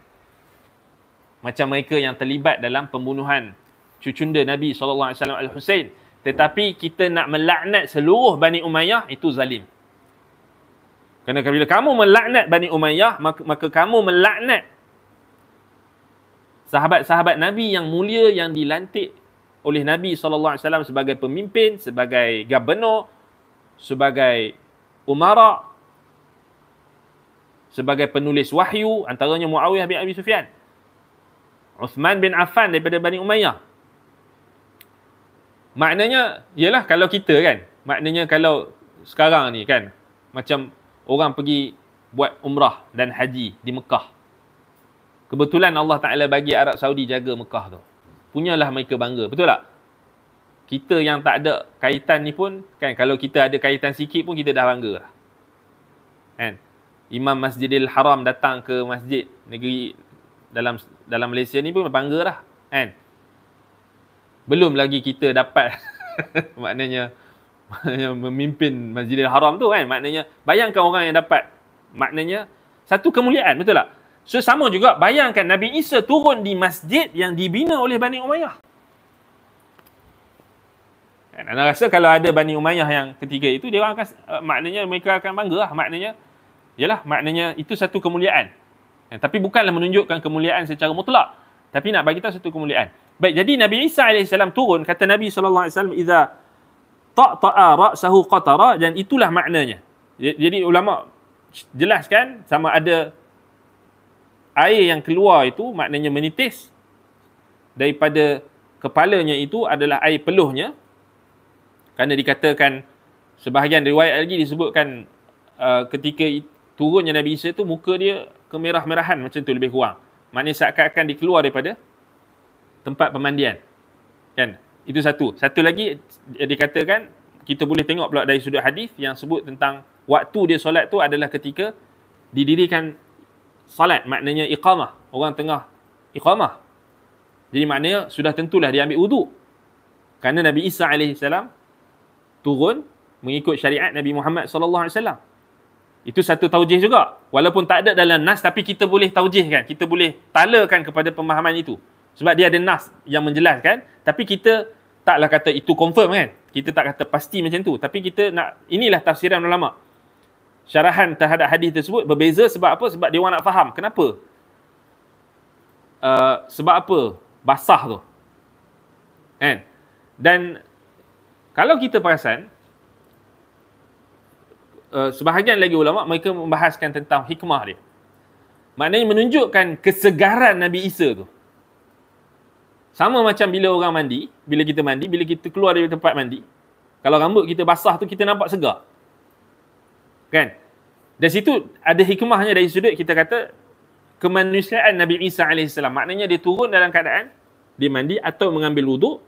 Macam mereka yang terlibat dalam pembunuhan cucunda Nabi SAW Al-Husain. Tetapi kita nak melaknat seluruh Bani Umayyah, itu zalim. Kerana bila kamu melaknat Bani Umayyah, maka kamu melaknat sahabat-sahabat Nabi yang mulia yang dilantik oleh Nabi SAW sebagai pemimpin, sebagai gubernur, sebagai umara, sebagai penulis wahyu, antaranya Muawiyah bin Abi Sufyan, Uthman bin Affan daripada Bani Umayyah. Maknanya, ialah kalau kita kan, maknanya kalau sekarang ni kan, macam orang pergi buat umrah dan haji di Mekah. Kebetulan Allah Ta'ala bagi Arab Saudi jaga Mekah tu. Punyalah mereka bangga. Betul tak? Kita yang tak ada kaitan ni pun, kan, kalau kita ada kaitan sikit pun kita dah bangga lah. Kan? Imam Masjidil Haram datang ke masjid negeri dalam Malaysia ni pun bangga lah. Kan? Belum lagi kita dapat maknanya memimpin Masjidil Haram tu kan. Maknanya, bayangkan orang yang dapat, maknanya satu kemuliaan, betul tak? So sama juga, bayangkan Nabi Isa turun di masjid yang dibina oleh Bani Umayyah. Anda rasa kalau ada Bani Umayyah yang ketiga itu, dia orang akan, maknanya mereka akan bangga lah. Maknanya, yalah, maknanya itu satu kemuliaan. Tapi bukanlah menunjukkan kemuliaan secara mutlak, tapi nak bagi tahu satu kemuliaan. Baik, jadi Nabi Isa AS turun, kata Nabi SAW, "Idza ta'ta'a ra'sahu qatara," dan itulah maknanya. Jadi ulama jelaskan sama ada air yang keluar itu maknanya menitis daripada kepalanya itu adalah air peluhnya. Kerana dikatakan, sebahagian riwayat lagi disebutkan ketika turunnya Nabi Isa tu muka dia kemerah-merahan macam tu lebih kurang. Maknanya seakan-akan dikeluar daripada tempat pemandian. Kan? Itu satu. Satu lagi dikatakan, kita boleh tengok pula dari sudut hadis yang sebut tentang waktu dia solat tu adalah ketika didirikan salat, maknanya iqamah. Orang tengah iqamah. Jadi maknanya sudah tentulah dia ambil wuduk. Kerana Nabi Isa AS turun mengikut syariat Nabi Muhammad SAW. Itu satu taujih juga. Walaupun tak ada dalam nas, tapi kita boleh taujihkan. Kita boleh talakan kepada pemahaman itu. Sebab dia ada nas yang menjelaskan, tapi kita taklah kata itu confirm kan. Kita tak kata pasti macam tu. Tapi kita nak, inilah tafsiran ulama. Syarahan terhadap hadis tersebut berbeza sebab apa? Sebab dia orang nak faham. Kenapa? Sebab apa? Basah tu. Kan? Dan kalau kita perasan, sebahagian lagi ulama mereka membahaskan tentang hikmah dia. Maknanya menunjukkan kesegaran Nabi Isa tu. Sama macam bila orang mandi, bila kita keluar dari tempat mandi, kalau rambut kita basah tu kita nampak segar. Kan? Dari situ ada hikmahnya dari sudut kita kata kemanusiaan Nabi Isa AS. Maknanya dia turun dalam keadaan dia mandi atau mengambil wuduk,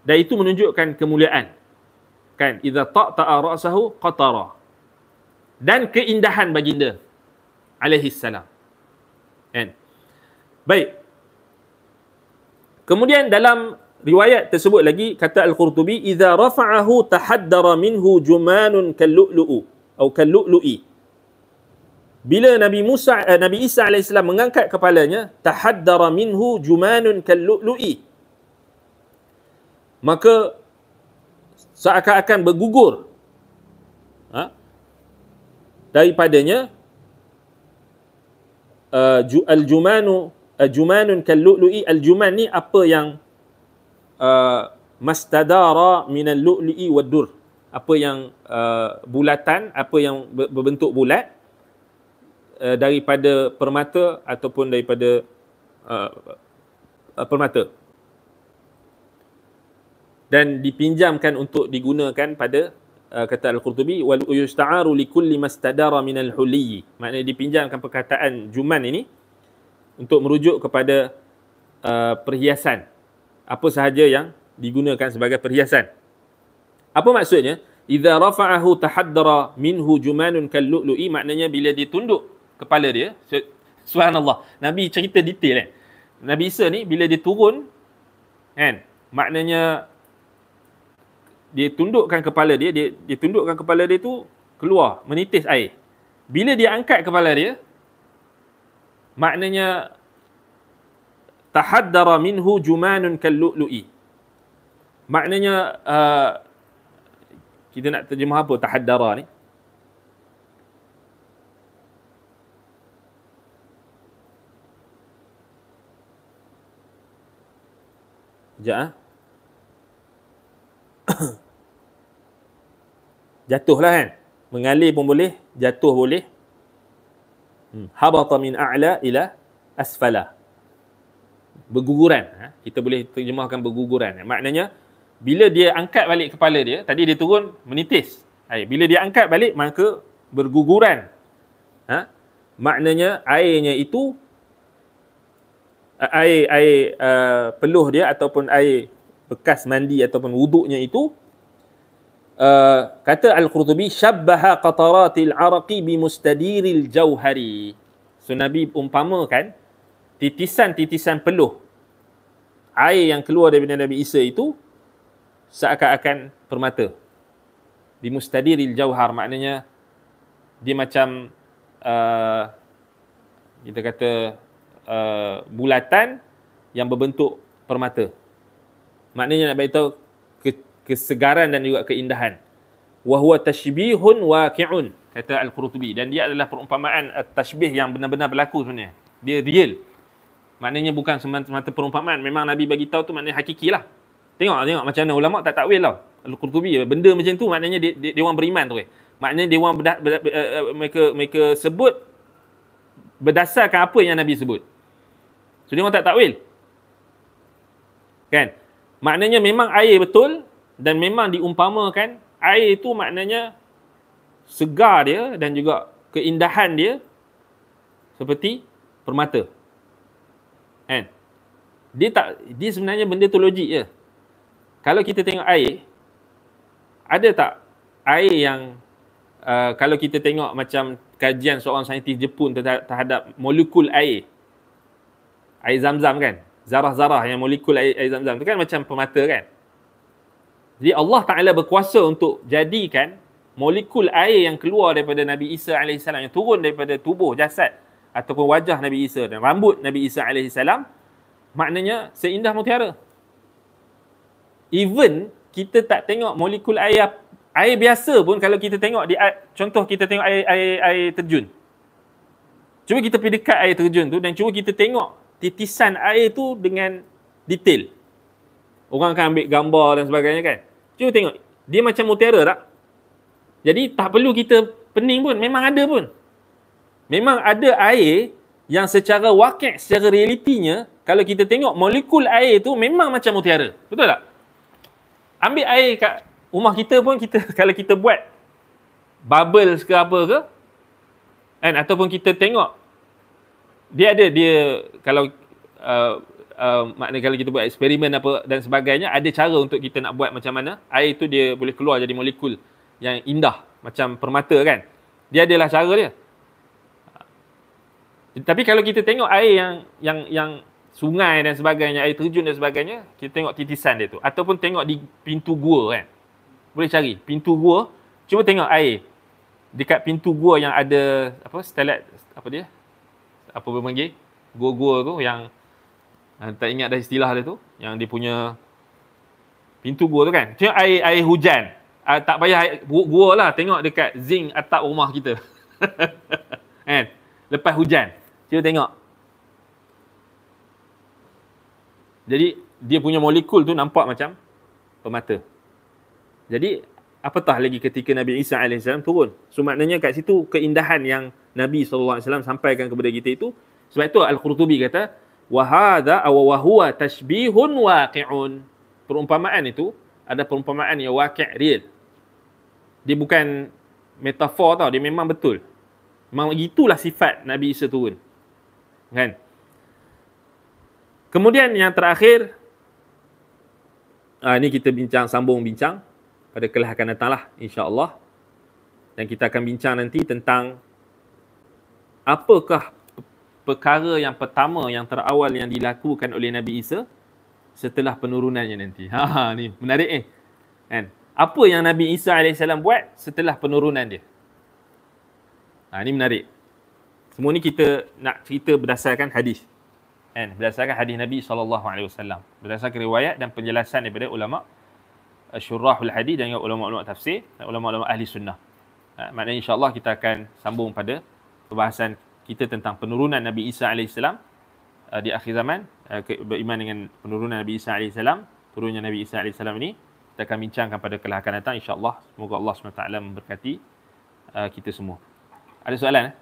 dan itu menunjukkan kemuliaan. Kan? Idza ta'ta'a ra'sahu qatara. Dan keindahan baginda alaihi salam. Kan? Baik. Kemudian dalam riwayat tersebut lagi kata Al-Qurtubi, "Idza rafa'ahu tahaddara minhu jumanun kal-lu'lu'u atau kal-lu'lu'i." Bila Nabi Isa AS mengangkat kepalanya, tahaddara minhu jumanun kal-lu'lu'i. Maka seakan-akan bergugur daripadanya jumanun kal-lu'lu'i. Al-juman ni apa yang mastadara minal lu'lu'i wad-dur, apa yang bulatan, apa yang berbentuk bulat daripada permata ataupun daripada permata, dan dipinjamkan untuk digunakan pada kata Al-Qurtubi, wal yusta'aru likulli mastadara minal huliyyi. Maknanya dipinjamkan perkataan juman ini untuk merujuk kepada perhiasan. Apa sahaja yang digunakan sebagai perhiasan. Apa maksudnya? Idza rafa'ahu tahaddara minhu jumanun kallu'lu'i, maknanya bila dia tunduk kepala dia, subhanallah, Nabi cerita detail kan. Nabi Isa ni bila dia turun kan, maknanya dia tundukkan kepala dia, dia tundukkan kepala dia tu keluar menitis air. Bila dia angkat kepala dia, maknanya tahaddara minhu jumanun kallu'lu'i. Maknanya kita nak terjemah apa tahaddara ni? Sekejap. Jatuhlah kan. Mengalir pun boleh, jatuh boleh. Habata min a'la ila asfala. Berguguran. Kita boleh terjemahkan berguguran. Maknanya, bila dia angkat balik kepala dia, tadi dia turun menitis air. Bila dia angkat balik, maka berguguran. Maknanya, airnya itu, air peluh dia ataupun air bekas mandi ataupun wuduknya itu, kata Al-Qurtubi, syabbaha qataratil araqi bimustadiril jauhari. So Nabi umpamakan titisan-titisan peluh air yang keluar daripada Nabi Isa itu seakan-akan permata. Bimustadiril jauhar, maknanya dia macam kita kata bulatan yang berbentuk permata. Maknanya nak beritahu kesegaran dan juga keindahan. Wa huwa tashbihun waqi'un, kata Al-Qurtubi, dan dia adalah perumpamaan tashbih yang benar-benar berlaku sebenarnya. Dia real. Maknanya bukan semata perumpamaan, memang Nabi bagi tahu tu maknanya hakiki lah. Tengok macam mana ulama tak takwil lah. Al-Qurtubi benda macam tu maknanya dia orang beriman tu. Maknanya dia orang mereka sebut berdasarkan apa yang Nabi sebut. So dia orang tak takwil. Kan? Maknanya memang air betul dan memang diumpamakan air itu maknanya segar dia dan juga keindahan dia seperti permata. Kan? Dia sebenarnya benda tu logik je. Kalau kita tengok air, ada tak air yang kalau kita tengok macam kajian seorang saintis Jepun terhadap molekul air Zam-Zam kan, zarah-zarah yang molekul air Zam-Zam tu kan macam permata kan. Jadi Allah Ta'ala berkuasa untuk jadikan molekul air yang keluar daripada Nabi Isa AS, yang turun daripada tubuh jasad ataupun wajah Nabi Isa dan rambut Nabi Isa AS, maknanya seindah mutiara. Even kita tak tengok molekul air biasa pun, kalau kita tengok contoh kita tengok air terjun. Cuba kita pergi dekat air terjun tu dan cuba kita tengok titisan air tu dengan detail. Orang akan ambil gambar dan sebagainya kan. Cuba tengok, dia macam mutiara tak? Jadi tak perlu kita pening pun, memang ada pun. Memang ada air yang secara wakil, secara realitinya, kalau kita tengok molekul air tu memang macam mutiara. Betul tak? Ambil air kat rumah kita pun, kalau kita buat bubbles ke apa ke, kan, ataupun kita tengok dia kalau maknanya kalau kita buat eksperimen apa dan sebagainya, ada cara untuk kita nak buat macam mana air tu dia boleh keluar jadi molekul yang indah macam permata kan. Dia adalah cara dia. Tapi kalau kita tengok air yang sungai dan sebagainya, air terjun dan sebagainya, kita tengok titisan dia tu, ataupun tengok di pintu gua kan. Boleh cari pintu gua, cuba tengok air dekat pintu gua yang ada apa, stelat apa dia? Apa berpanggil? Gua-gua tu yang tak ingat dah istilah dia tu, yang dia punya pintu gua tu kan. Tengok air hujan. Tak payah gua lah, tengok dekat zinc atap rumah kita. Kan? Lepas hujan. Cuba tengok. Jadi dia punya molekul tu nampak macam permata. Jadi apatah lagi ketika Nabi Isa AS turun. So maknanya kat situ keindahan yang Nabi SAW sampaikan kepada kita itu. Sebab itu Al-Qurtubi kata, wahada wa huwa tashbihun waqi'un. Perumpamaan itu ada perumpamaan yang waqi', real. Dia bukan metafor tau, dia memang betul. Memang itulah sifat Nabi Isa turun. Kan? Kemudian yang terakhir, ini kita sambung bincang pada kelas akan datang lah, insya-Allah. Dan kita akan bincang nanti tentang apakah perkara yang pertama, yang terawal yang dilakukan oleh Nabi Isa setelah penurunannya nanti. Ni menarik kan? Apa yang Nabi Isa AS buat setelah penurunan dia? Ni menarik. Semua ni kita nak cerita berdasarkan hadis. Kan? Berdasarkan hadis Nabi SAW. Berdasarkan riwayat dan penjelasan daripada ulama syurahul hadis dan ulama-ulama tafsir dan ulama-ulama ahli sunnah. Maknanya insya-Allah kita akan sambung pada perbahasan kita tentang penurunan Nabi Isa AS di akhir zaman, beriman dengan penurunan Nabi Isa AS, turunnya Nabi Isa AS ini, kita akan bincangkan pada kelas akan datang insya-Allah. Semoga Allah SWT memberkati kita semua. Ada soalan?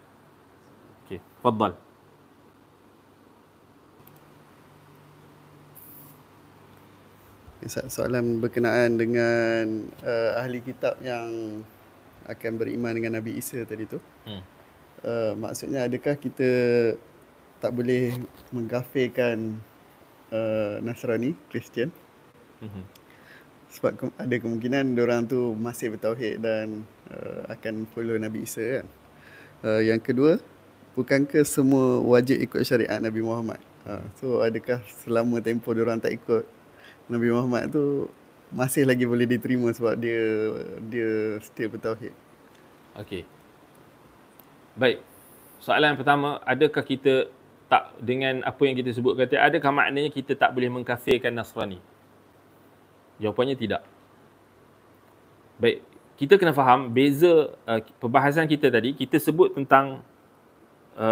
Okey, tafadhal. Soalan berkenaan dengan ahli kitab yang akan beriman dengan Nabi Isa tadi tu. Maksudnya adakah kita tak boleh mengkafirkan Nasrani, Kristian? Sebab ada kemungkinan diorang tu masih bertauhid dan akan follow Nabi Isa kan. Yang kedua, bukankah semua wajib ikut syariat Nabi Muhammad? So adakah selama tempoh diorang tak ikut Nabi Muhammad tu masih lagi boleh diterima sebab dia still bertauhid? Okey. Baik. Soalan pertama, adakah kita tak, dengan apa yang kita sebut kata, adakah maknanya kita tak boleh mengkafirkan Nasrani? Jawapannya tidak. Baik, kita kena faham beza perbahasan kita tadi, kita sebut tentang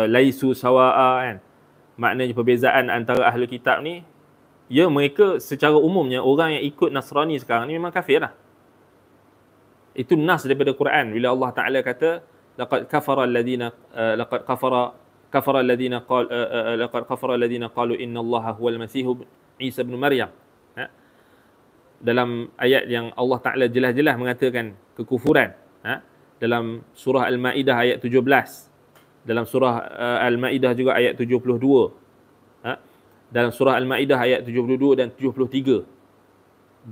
laisu sawa'a kan. Maknanya perbezaan antara ahli kitab ni, ya mereka secara umumnya orang yang ikut Nasrani sekarang ni memang kafir lah. Itu nas daripada Quran bila Allah Taala kata laqad kafara alladhina qalu inna Allaha huwal masih Isa bin Maryam. Dalam ayat yang Allah Taala jelas-jelas mengatakan kekufuran, dalam surah Al-Maidah ayat 17, dalam surah Al-Maidah juga ayat 72, dalam surah Al-Maidah ayat 72 dan 73,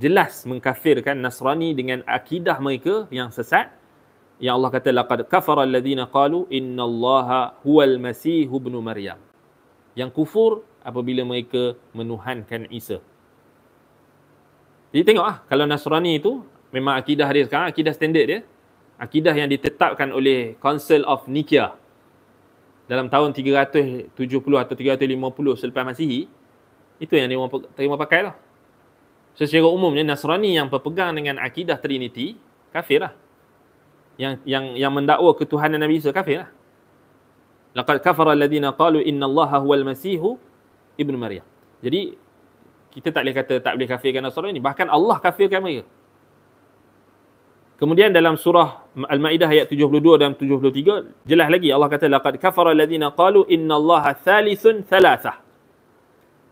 jelas mengkafirkan Nasrani dengan akidah mereka yang sesat, yang Allah kata laqad kafara alladhina qalu innallaha huwal masih ibnu Maryam. Yang kufur apabila mereka menuhankan Isa. Jadi tengok kalau Nasrani itu memang akidah dia sekarang, akidah standard dia, akidah yang ditetapkan oleh Council of Nicaea dalam tahun 370 atau 350 selepas Masihi, itu yang dia terima pakai lah. So, secara umumnya Nasrani yang berpegang dengan akidah Trinity kafir lah. Yang mendakwa ketuhanan Nabi Isa kafir lah. Laqad kafara alladhina qalu innallaha huwal masih ibnu Maryam. Jadi kita tak boleh kata tak boleh kafirkan Nasrani, bahkan Allah kafirkan mereka. Kemudian dalam surah Al-Maidah ayat 72 dan 73 jelas lagi Allah kata laqad kafara alladhina qalu innallaha thalithun thalathah.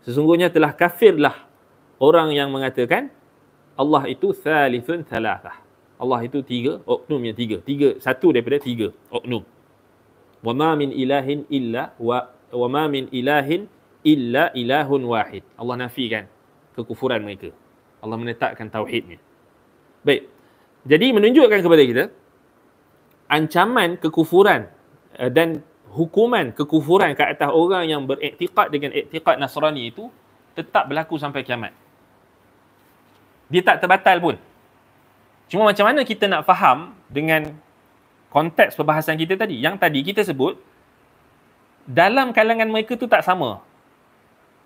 Sesungguhnya telah kafirlah orang yang mengatakan Allah itu thalithun thalathah. Allah itu tiga, oknum yang tiga. Satu daripada tiga oknum. Wa ma min ilahin illa ilahun wahid. Allah nafikan kekufuran mereka. Allah menetapkan tauhidnya. Baik. Jadi menunjukkan kepada kita ancaman kekufuran dan hukuman kekufuran ke atas orang yang beriktikad dengan iktikad Nasrani itu tetap berlaku sampai kiamat. Dia tak terbatal pun. Cuma macam mana kita nak faham dengan konteks perbahasan kita tadi. Yang tadi kita sebut dalam kalangan mereka tu tak sama.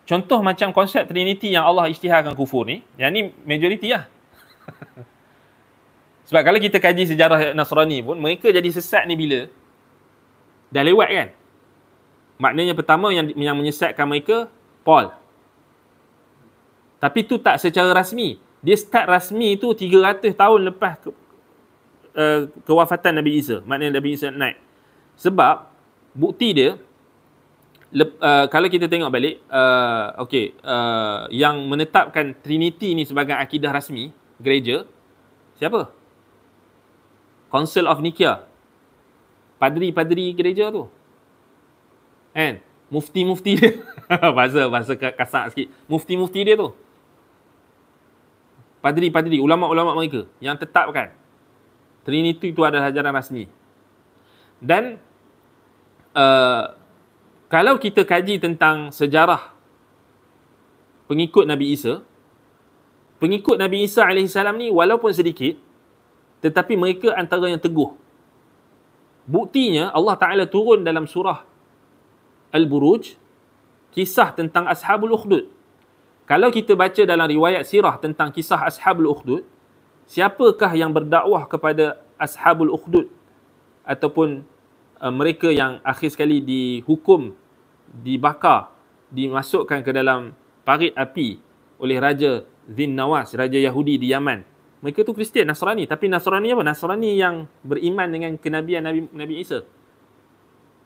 Contoh macam konsep Trinity yang Allah isytiharkan kufur ni, yang ni majoriti lah. Sebab kalau kita kaji sejarah Nasrani pun, mereka jadi sesat ni bila? Dah lewat kan? Maknanya pertama yang menyesatkan mereka, Paul. Tapi tu tak secara rasmi. Dia start rasmi tu 300 tahun lepas kewafatan Nabi Isa. Maknanya Nabi Isa naik. Sebab bukti dia, kalau kita tengok balik, yang menetapkan Trinity ni sebagai akidah rasmi, gereja, siapa? Council of Nicaea. Padri-padri gereja tu. Kan? Mufti-mufti dia. bahasa kasar sikit. Mufti-mufti dia tu. Padri-padri, ulama-ulama mereka yang tetapkan Trinity itu adalah ajaran rasmi. Dan kalau kita kaji tentang sejarah pengikut Nabi Isa AS ni walaupun sedikit, tetapi mereka antara yang teguh. Buktinya Allah Ta'ala turun dalam surah Al-Buruj kisah tentang Ashabul Ukhdud. Kalau kita baca dalam riwayat sirah tentang kisah Ashabul Ukhdud, siapakah yang berdakwah kepada Ashabul Ukhdud ataupun mereka yang akhir sekali dihukum, dibakar, dimasukkan ke dalam parit api oleh Raja Zin Nawas, Raja Yahudi di Yaman. Mereka tu Kristian, Nasrani. Tapi Nasrani apa? Nasrani yang beriman dengan kenabian Nabi Isa.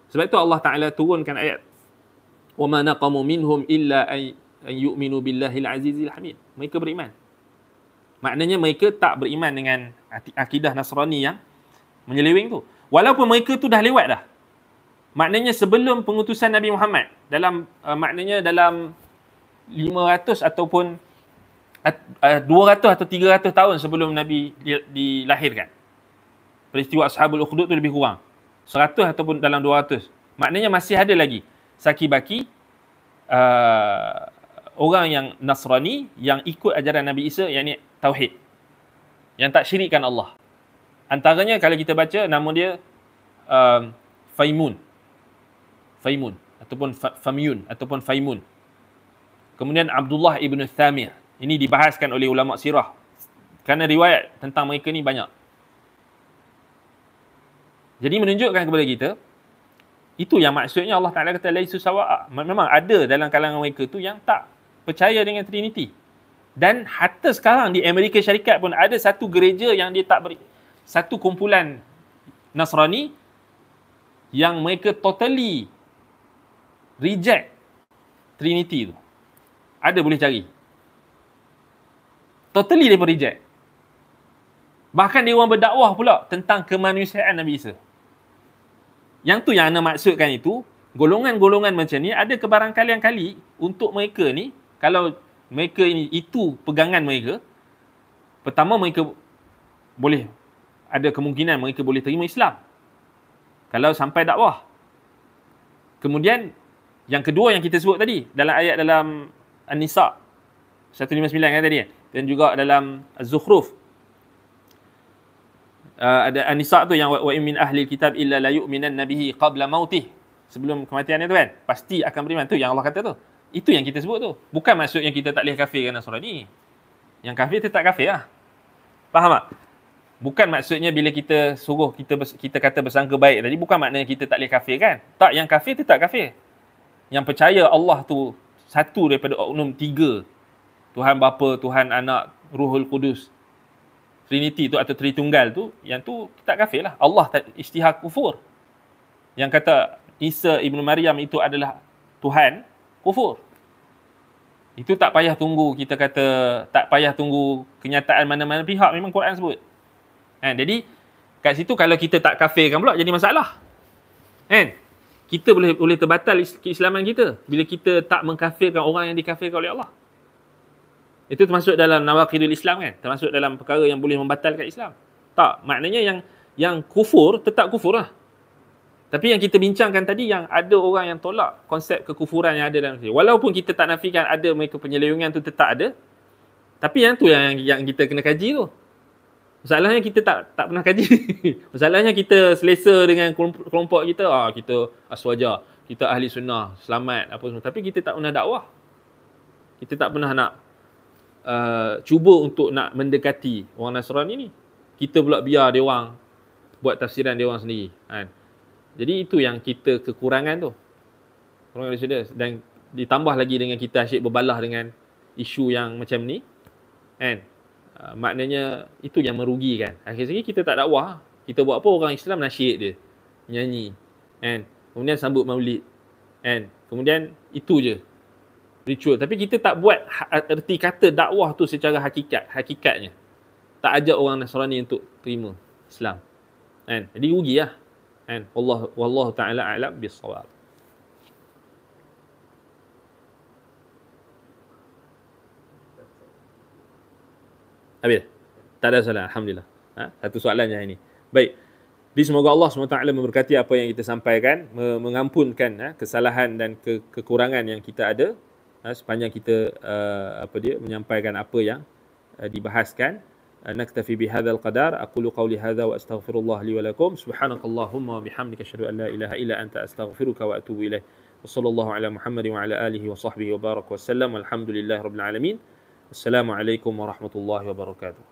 Sebab itu Allah Ta'ala turunkan ayat وَمَا نَقَمُوا مِنْهُمْ إِلَّا أَنْ يُؤْمِنُوا بِاللَّهِ الْعَزِيزِ الْحَمِيدِ. Mereka beriman. Maknanya mereka tak beriman dengan akidah Nasrani yang menyeleweng tu. Walaupun mereka tu dah lewat dah. Maknanya sebelum pengutusan Nabi Muhammad, maknanya dalam 500 ataupun 200 atau 300 tahun sebelum Nabi dilahirkan. Peristiwa Ashabul Ukhdud tu lebih kurang 100 ataupun dalam 200. Maknanya masih ada lagi saki-baki orang yang Nasrani yang ikut ajaran Nabi Isa, yakni tauhid, yang tak syirikkan Allah. Antaranya kalau kita baca nama dia Faimun ataupun Famyun ataupun Faimun. Kemudian Abdullah ibn Thamir. Ini dibahaskan oleh ulama sirah. Kerana riwayat tentang mereka ni banyak. Jadi menunjukkan kepada kita, itu yang maksudnya Allah Ta'ala kata laisu sawa'a. Memang ada dalam kalangan mereka tu yang tak percaya dengan Trinity. Dan hatta sekarang di Amerika Syarikat pun ada satu gereja yang dia tak satu kumpulan Nasrani yang mereka totally reject Trinity tu. Ada, boleh cari. Totally dia reject. Bahkan dia orang berdakwah pula tentang kemanusiaan Nabi Isa. Yang tu yang anda maksudkan itu, golongan-golongan macam ni ada kebarangkalian kali untuk mereka ni, kalau mereka ini itu pegangan mereka, pertama mereka boleh, ada kemungkinan mereka boleh terima Islam kalau sampai dakwah. Kemudian yang kedua yang kita sebut tadi dalam ayat dalam An-Nisa 159 kan tadi, dan juga dalam Az-Zukhruf ada An-Nisa tu yang wa in min ahli kitab illa la yu'minan nabihi qabla mautih, sebelum kematiannya tu kan pasti akan beriman. Tu yang Allah kata tu. Itu yang kita sebut tu. Bukan maksudnya kita tak boleh kafirkan Nasrani. Yang kafir tetap kafir lah. Faham tak? Bukan maksudnya bila kita suruh kita kata bersangka baik tadi, bukan maknanya kita tak boleh kafir kan. Tak, yang kafir tetap kafir. Yang percaya Allah tu satu daripada oknum tiga, Tuhan Bapa, Tuhan Anak, Ruhul Kudus, Trinity tu atau Tritunggal tu, yang tu tak kafir lah. Allah istihaq kufur. Yang kata Isa Ibn Maryam itu adalah Tuhan, kufur. Itu tak payah tunggu, kita kata tak payah tunggu kenyataan mana-mana pihak, memang Quran sebut. Jadi kat situ kalau kita tak kafirkan pula jadi masalah. Kita boleh terbatal keislaman kita bila kita tak mengkafirkan orang yang dikafirkan oleh Allah. Itu termasuk dalam nawaqidul Islam kan? Termasuk dalam perkara yang boleh membatalkan Islam. Tak, maknanya yang kufur tetap kufur lah. Tapi yang kita bincangkan tadi, yang ada orang yang tolak konsep kekufuran yang ada dalam Islam. Walaupun kita tak nafikan ada mereka penyelewengan tu tetap ada. Tapi yang tu yang kita kena kaji tu. Masalahnya kita tak pernah kaji. Masalahnya kita selesa dengan kelompok kita. Kita aswaja, kita ahli sunnah, selamat apa semua. Tapi kita tak pernah dakwah. Kita tak pernah nak cuba untuk nak mendekati orang Nasrani ni. Kita pula biar dia orang buat tafsiran dia orang sendiri kan. Jadi itu yang kita kekurangan tu. Kurang sudah. Dan ditambah lagi dengan kita asyik berbalah dengan isu yang macam ni kan. Maknanya itu yang merugikan. Akhir-akhir kita tak dakwah. Kita buat apa, orang Islam nasyid dia, nyanyi kan. Kemudian sambut maulid kan. Kemudian itu je ritual. Tapi kita tak buat erti kata dakwah tu secara hakikatnya. Tak ajak orang Nasrani untuk terima Islam kan. Jadi rugilah kan. Wallahu ta'ala a'lam bis-shawab. Habis? Tak ada soalan, alhamdulillah. Satu soalan yang ini. Baik. Jadi semoga Allah SWT memberkati apa yang kita sampaikan, mengampunkan kesalahan dan kekurangan yang kita ada sepanjang kita menyampaikan apa yang dibahaskan. Naktafi bihadzal qadar. Aqulu qawli hadza wa astaghfirullah li wa lakum. Subhanakallahumma wa bihamdika asyhadu an la ilaha illa anta astaghfiruka wa atubu ilaik. Wa sallallahu ala Muhammadin wa ala alihi wa sahbihi wa baraka wa sallam. Walhamdulillahirabbil alamin. Assalamualaikum warahmatullahi wabarakatuh.